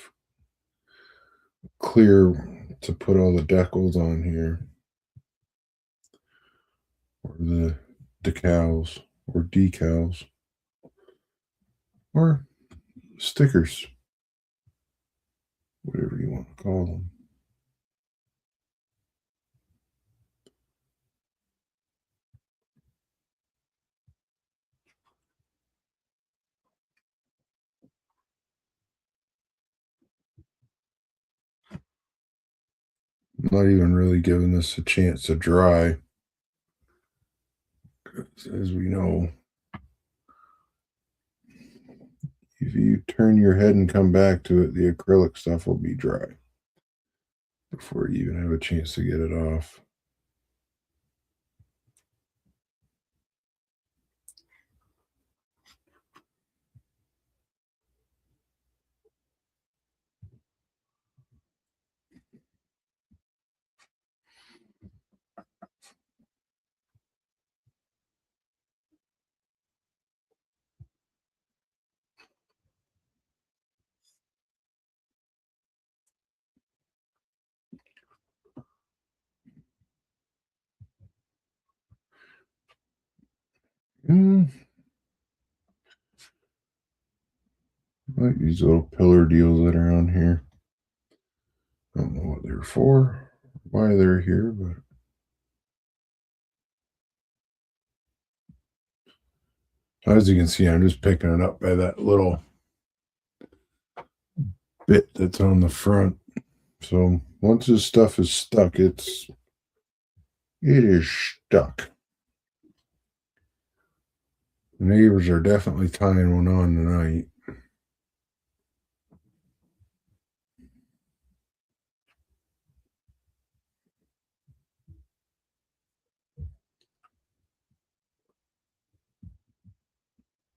clear to put all the decals on here or the decals or stickers, whatever you want to call them. I'm not even really giving this a chance to dry. As we know, if you turn your head and come back to it, the acrylic stuff will be dry before you even have a chance to get it off. Like these little pillar deals that are on here. I don't know what they're for, why they're here, but as you can see, I'm just picking it up by that little bit that's on the front. So once this stuff is stuck, it is stuck. The neighbors are definitely tying one on tonight.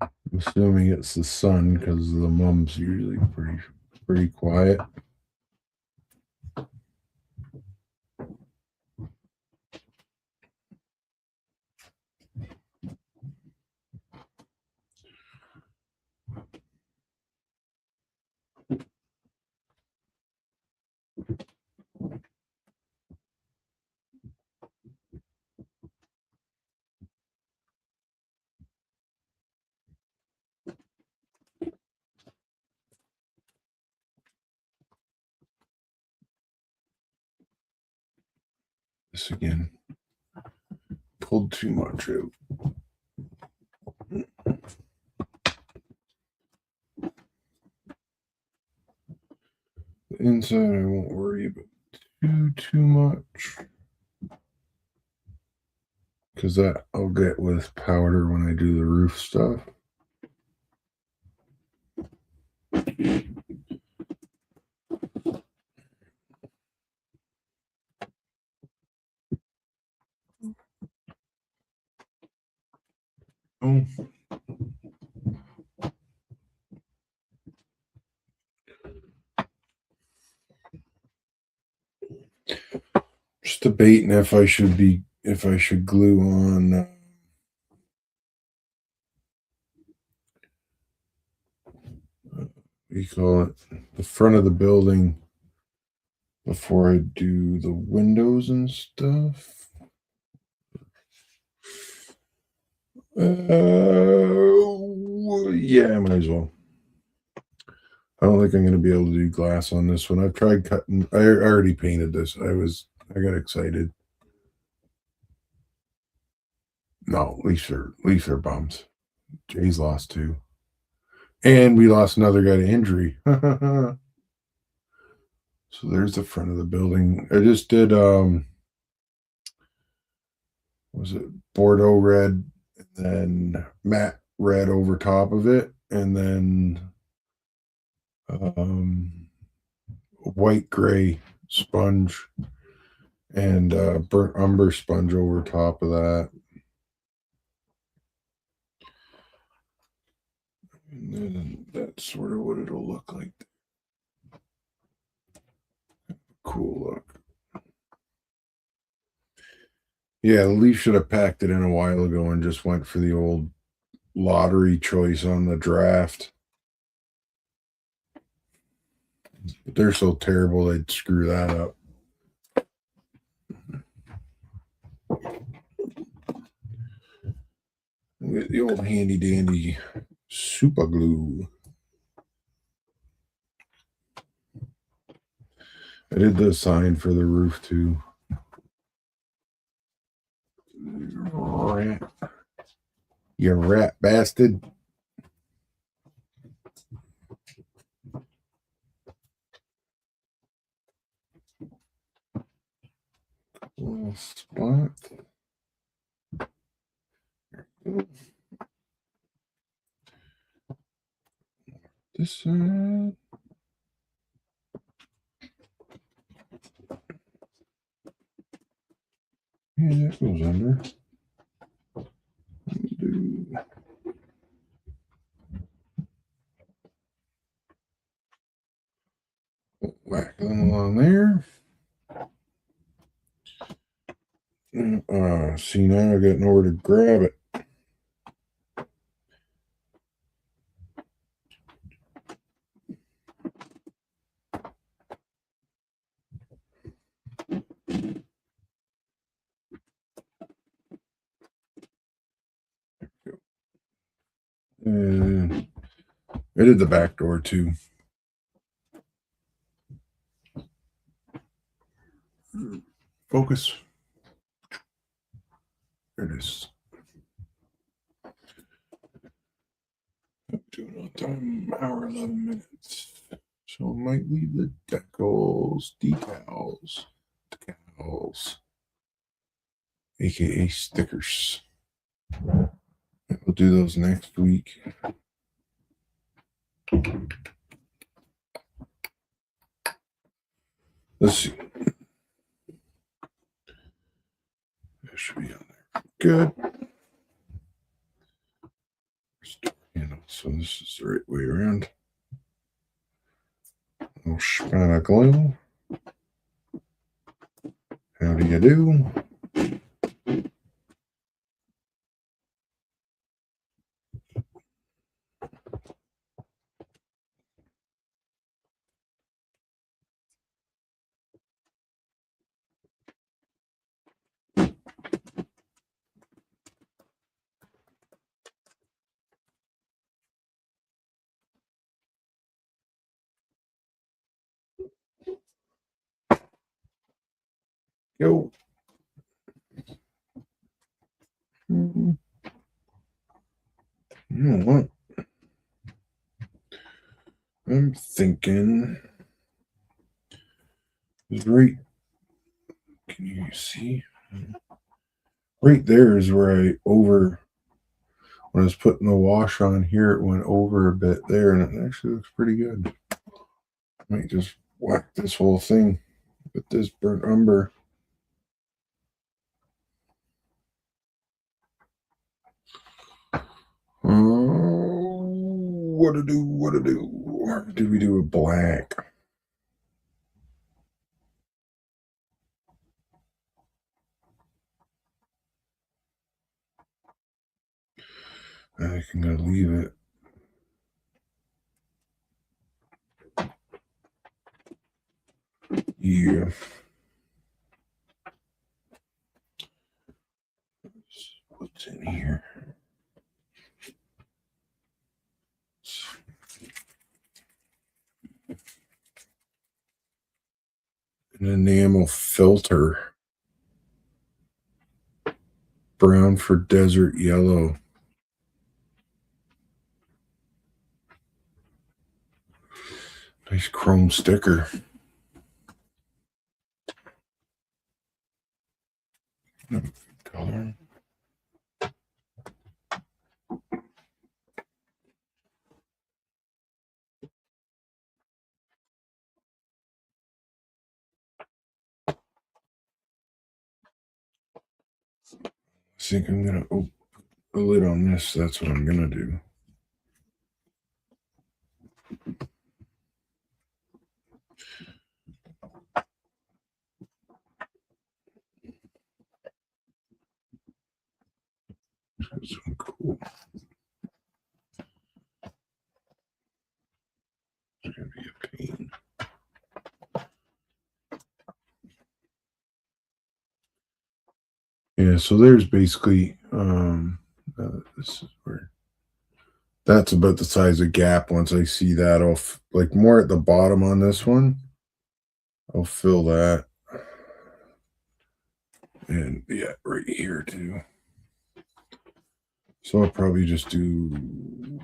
I'm assuming it's the son because the mom's usually pretty quiet. This again pulled too much out. The inside I won't worry about too much, because that I'll get with powder when I do the roof stuff. Oh. Just debating if I should glue on what do you call it, the front of the building before I do the windows and stuff. Yeah, I might as well. I don't think I'm going to be able to do glass on this one. I've tried cutting. I already painted this. I got excited. No, Leafs are bums. Jay's lost two, and we lost another guy to injury. So there's the front of the building. I just did was it Bordeaux red, and then matte red over top of it, and then white gray sponge and burnt umber sponge over top of that. And then that's sort of what it'll look like. Cool look. Yeah, the Leaf should have packed it in a while ago and just went for the old lottery choice on the draft. But they're so terrible they'd screw that up. With the old handy dandy super glue. I did the sign for the roof too. Rat. You rat bastard. Little spot. This side. Yeah, that goes under. Whack them along there. See, now I got nowhere to grab it. And I did the back door too. Focus. There it is. Doing on time, hour 11 minutes. So I might leave the decals, decals, aka stickers. We'll do those next week. Let's see. That should be on there. Good. So this is the right way around. Little span of glue. How do you do? Go. You know what? I'm thinking is right. Can you see? Right there is where I over when I was putting the wash on here, it went over a bit there, and it actually looks pretty good. I might just whack this whole thing with this burnt umber. What to do? What to do? Or do we do a black? I think I'm gonna leave it. Yeah. What's in here? An enamel filter. Brown for desert yellow. Nice chrome sticker. Color. I think I'm gonna put a lid on this. That's what I'm gonna do. That's cool. It's gonna be a pain. Yeah, so there's basically this is where that's about the size of gap. Once I see that, like more at the bottom on this one. I'll fill that. And yeah, right here too. So I'll probably just do,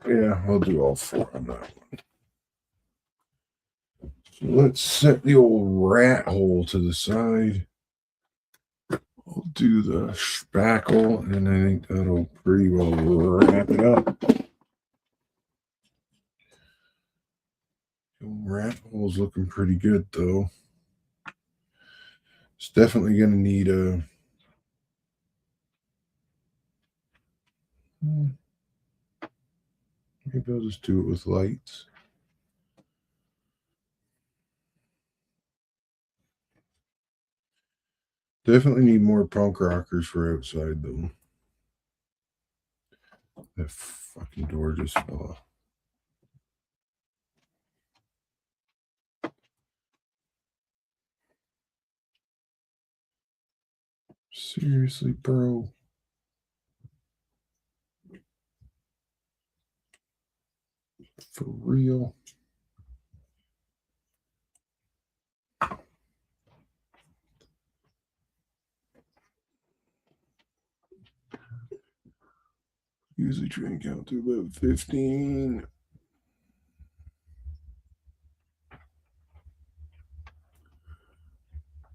yeah, I'll do all four on that one. So let's set the old rat hole to the side. I'll do the spackle, and I think that'll pretty well wrap it up. The rat hole's looking pretty good though. It's definitely going to need a. Maybe I'll just do it with lights. Definitely need more punk rockers for outside though. That fucking door just fell off. Seriously, bro. For real. Usually try and count to about 15.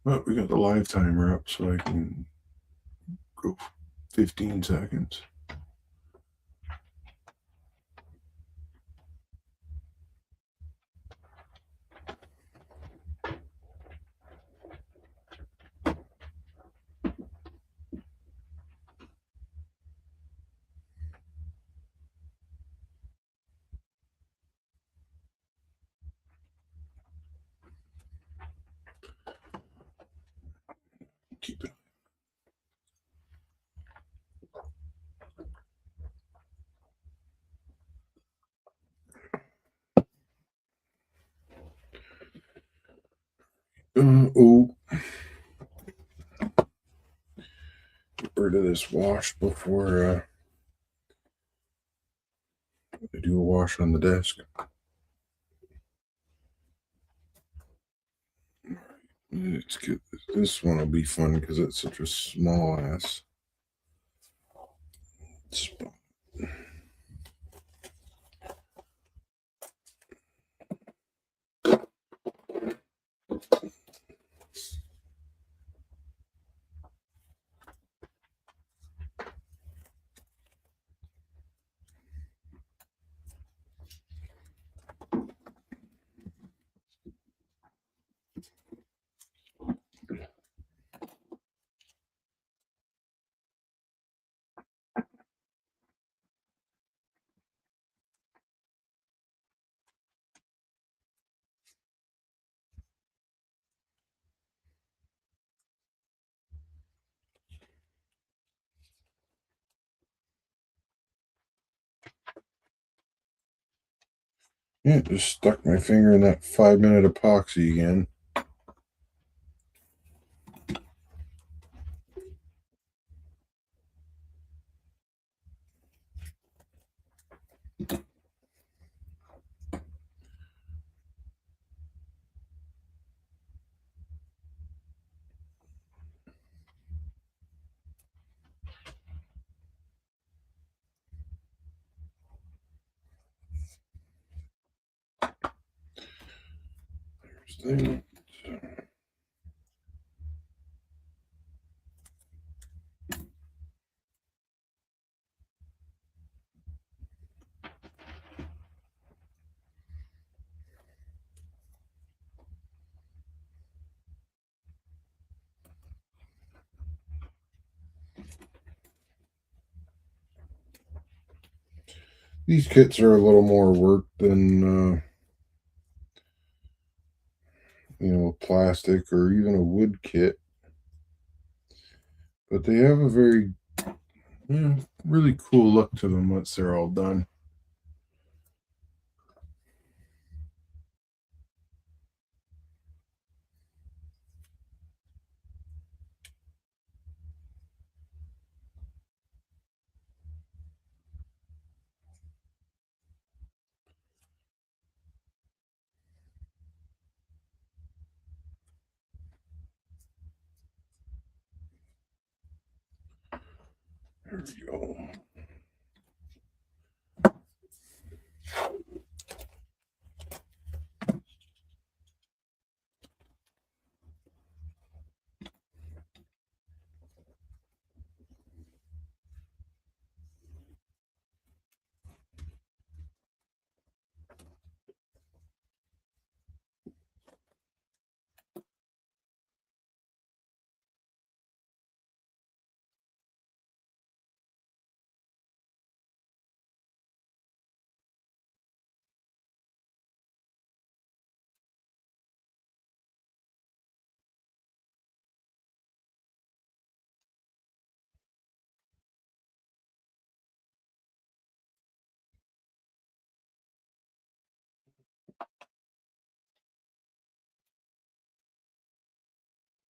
Well, we got the live timer up, so I can go 15 seconds. Keep it. Oh, get rid of this wash before I do a wash on the desk. Let's get this one will be fun because it's such a small ass spot. Yeah, just stuck my finger in that 5-minute epoxy again. There's that. These kits are a little more work than a plastic or even a wood kit, but they have a very really cool look to them once they're all done. There we go.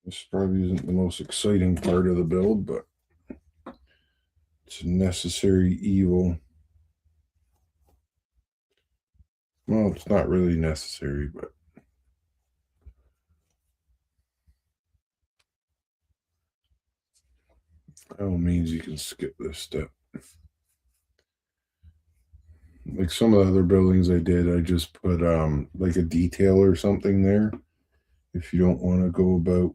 This probably isn't the most exciting part of the build, but it's a necessary evil. Well, it's not really necessary, but by all means, you can skip this step. Like some of the other buildings I did, I just put like a detail or something there if you don't want to go about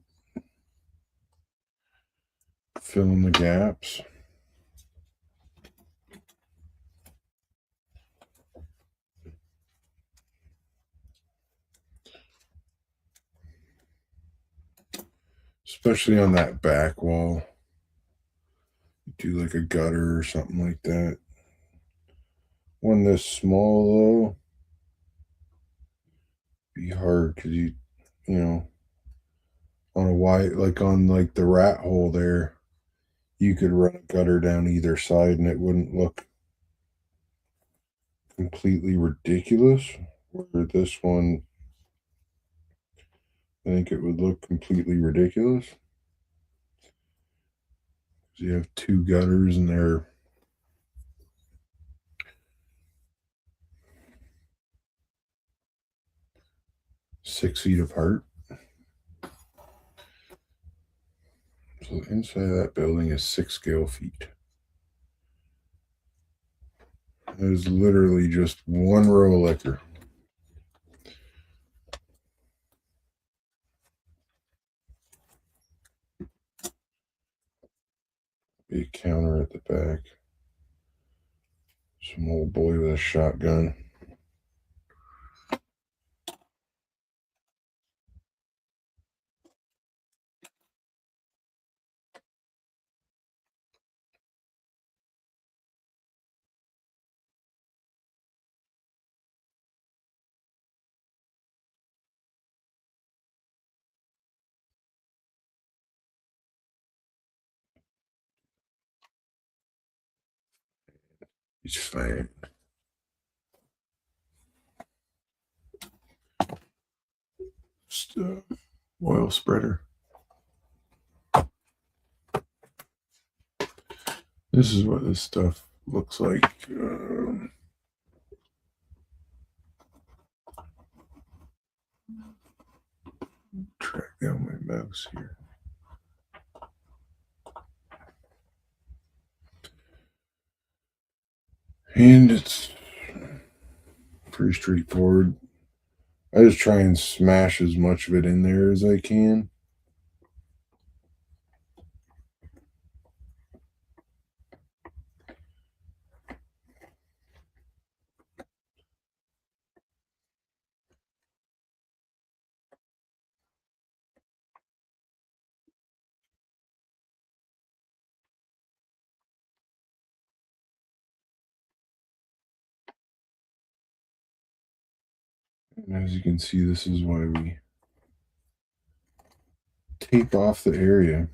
filling the gaps. Especially on that back wall. Do like a gutter or something like that. One this small though, be hard because you know, on a wide, like on like the rat hole there, you could run a gutter down either side and it wouldn't look completely ridiculous. Where this one, I think it would look completely ridiculous. You have two gutters and they're 6 feet apart. So the inside of that building is 6 scale feet. There's literally just one row of liquor. Be a counter at the back. Some old boy with a shotgun. He's fine. Just oil spreader. This is what this stuff looks like. Track down my mouse here. And it's pretty straightforward. I just try and smash as much of it in there as I can. And as you can see, this is why we tape off the area.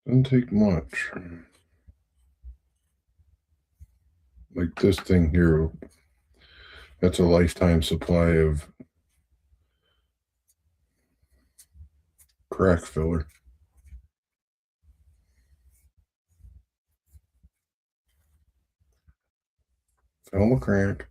Doesn't take much. Like this thing here, that's a lifetime supply of crack filler. Film a crack.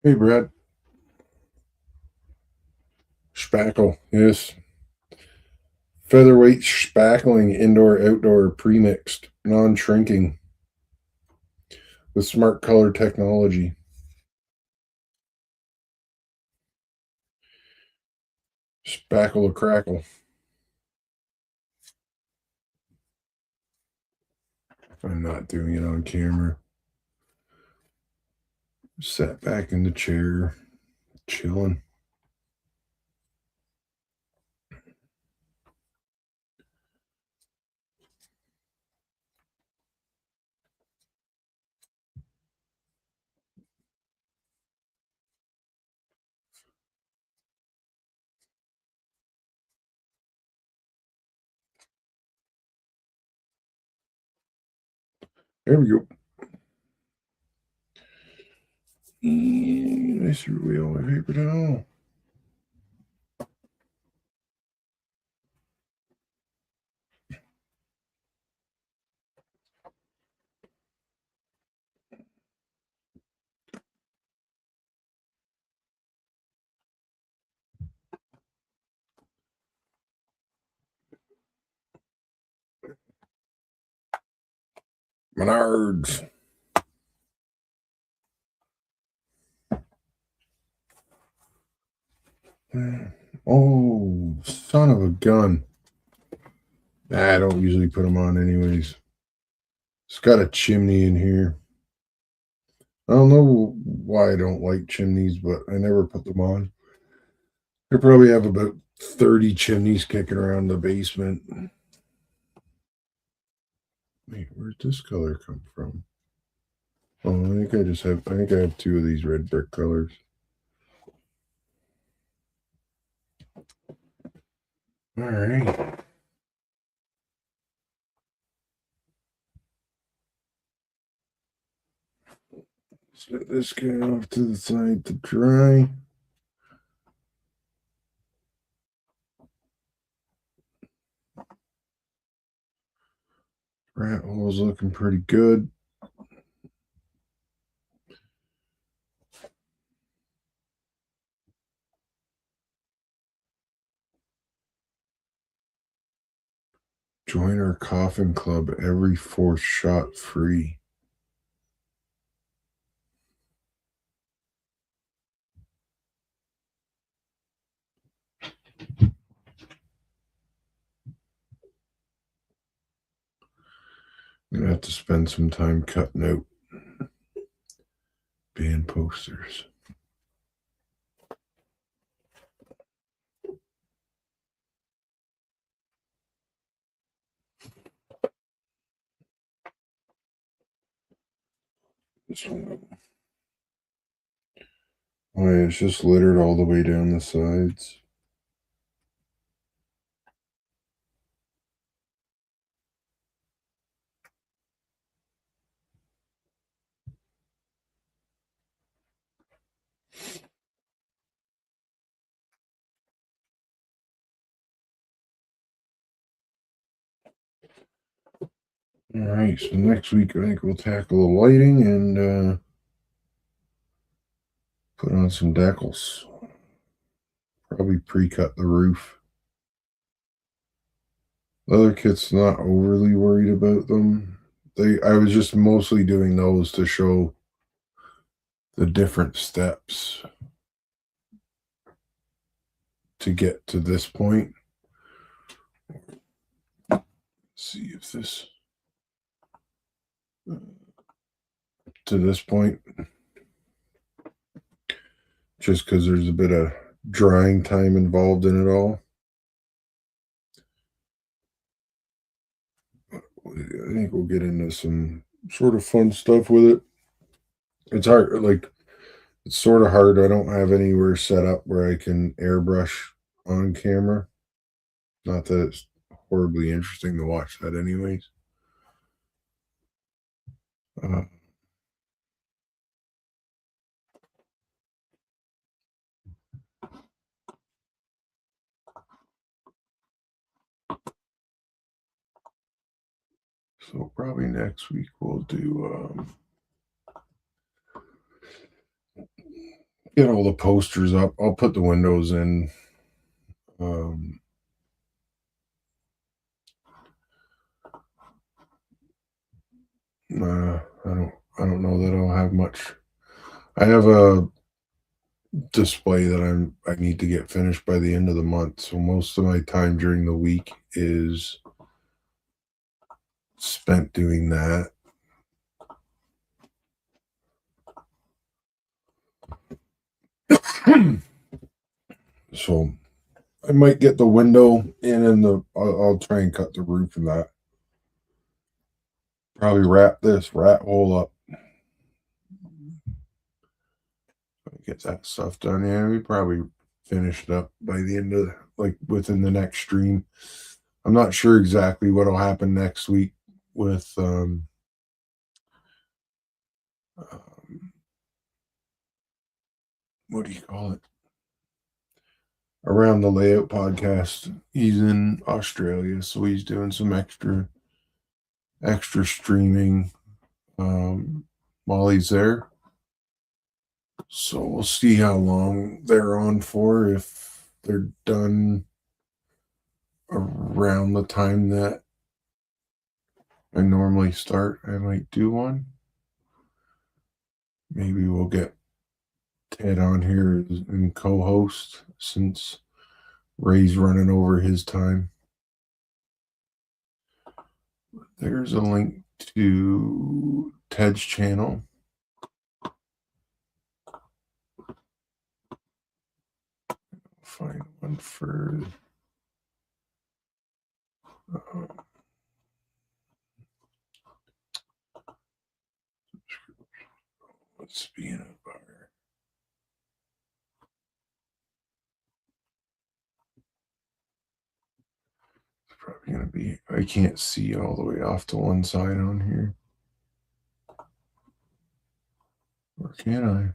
Hey, Brad. Spackle, yes. Featherweight spackling, indoor, outdoor, premixed, non-shrinking with smart color technology. Spackle a crackle. I'm not doing it on camera. Sat back in the chair, chilling. There we go. I threw away all my paper towel. Menards. Oh, son of a gun. I don't usually put them on anyways. It's got a chimney in here. I don't know why I don't like chimneys, but I never put them on. I probably have about 30 chimneys kicking around the basement. Wait, where'd this color come from? Oh, I think I have two of these red brick colors. All right. Set this guy off to the side to dry. Rat hole's looking pretty good. Join our coffin club. Every fourth shot free. I'm gonna have to spend some time cutting out band posters. This one. Oh, yeah, it's just littered all the way down the sides. All right, so next week I think we'll tackle the lighting and put on some decals. Probably pre-cut the roof. The other kit's not overly worried about them. I was just mostly doing those to show the different steps to get to this point. Let's see if this to this point, just because there's a bit of drying time involved in it all. I think we'll get into some sort of fun stuff with it. It's hard, like it's sort of hard. I don't have anywhere set up where I can airbrush on camera. Not that it's horribly interesting to watch that, anyways. Uh, so probably next week we'll do get all the posters up. I'll put the windows in. Um, I don't know that I'll have much. I have a display that I need to get finished by the end of the month. So most of my time during the week is spent doing that. So I might get the window in and I'll try and cut the roof of that. Probably wrap this rat hole up. Get that stuff done. Yeah, we probably finished up by the end of like within the next stream. I'm not sure exactly what'll happen next week with um what do you call it? Around the Layout podcast. He's in Australia, so he's doing some extra streaming while he's there. So we'll see how long they're on for. If they're done around the time that I normally start, I might do one. Maybe we'll get Ted on here and co-host since Ray's running over his time. There's a link to Ted's channel. Find one for what's peanut butter. It's probably gonna be. I can't see all the way off to one side on here. Or can I?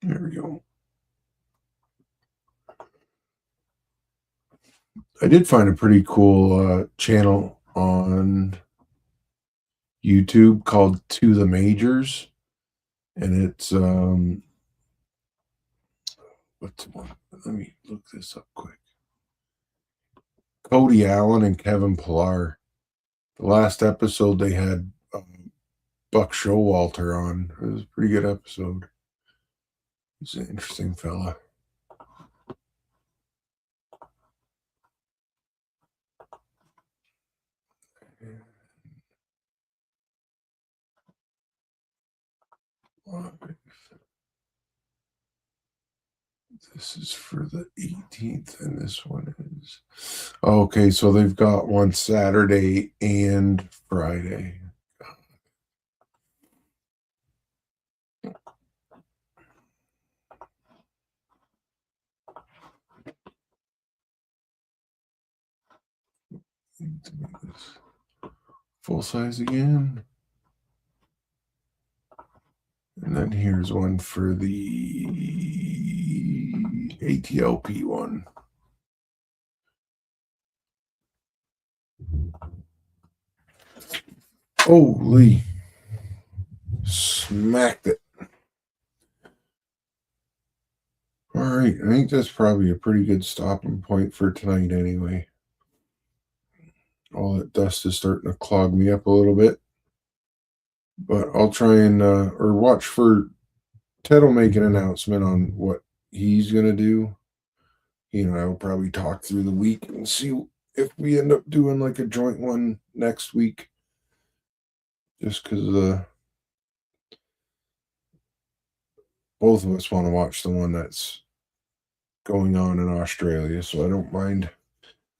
There we go. I did find a pretty cool channel on YouTube called To the Majors, and it's what's one? Let me look this up quick. Cody Allen and Kevin Pillar. The last episode they had Buck Showalter on. It was a pretty good episode. He's an interesting fella. This is for the 18th, and this one is okay. So they've got one Saturday and Friday. Full size again. And then here's one for the ATLP one. Holy, smacked it. All right, I think that's probably a pretty good stopping point for tonight anyway. All that dust is starting to clog me up a little bit. But I'll try and or watch for Ted will make an announcement on what he's gonna do. He and I will probably talk through the week and see if we end up doing like a joint one next week. Just because both of us want to watch the one that's going on in Australia, so I don't mind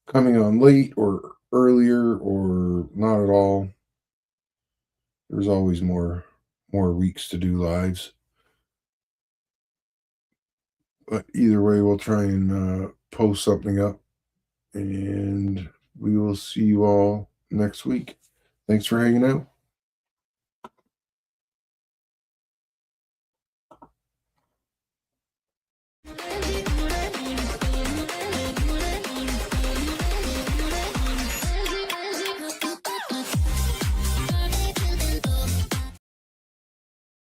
coming on late or earlier or not at all. There's always more weeks to do lives. But either way, we'll try and post something up, and we will see you all next week. Thanks for hanging out.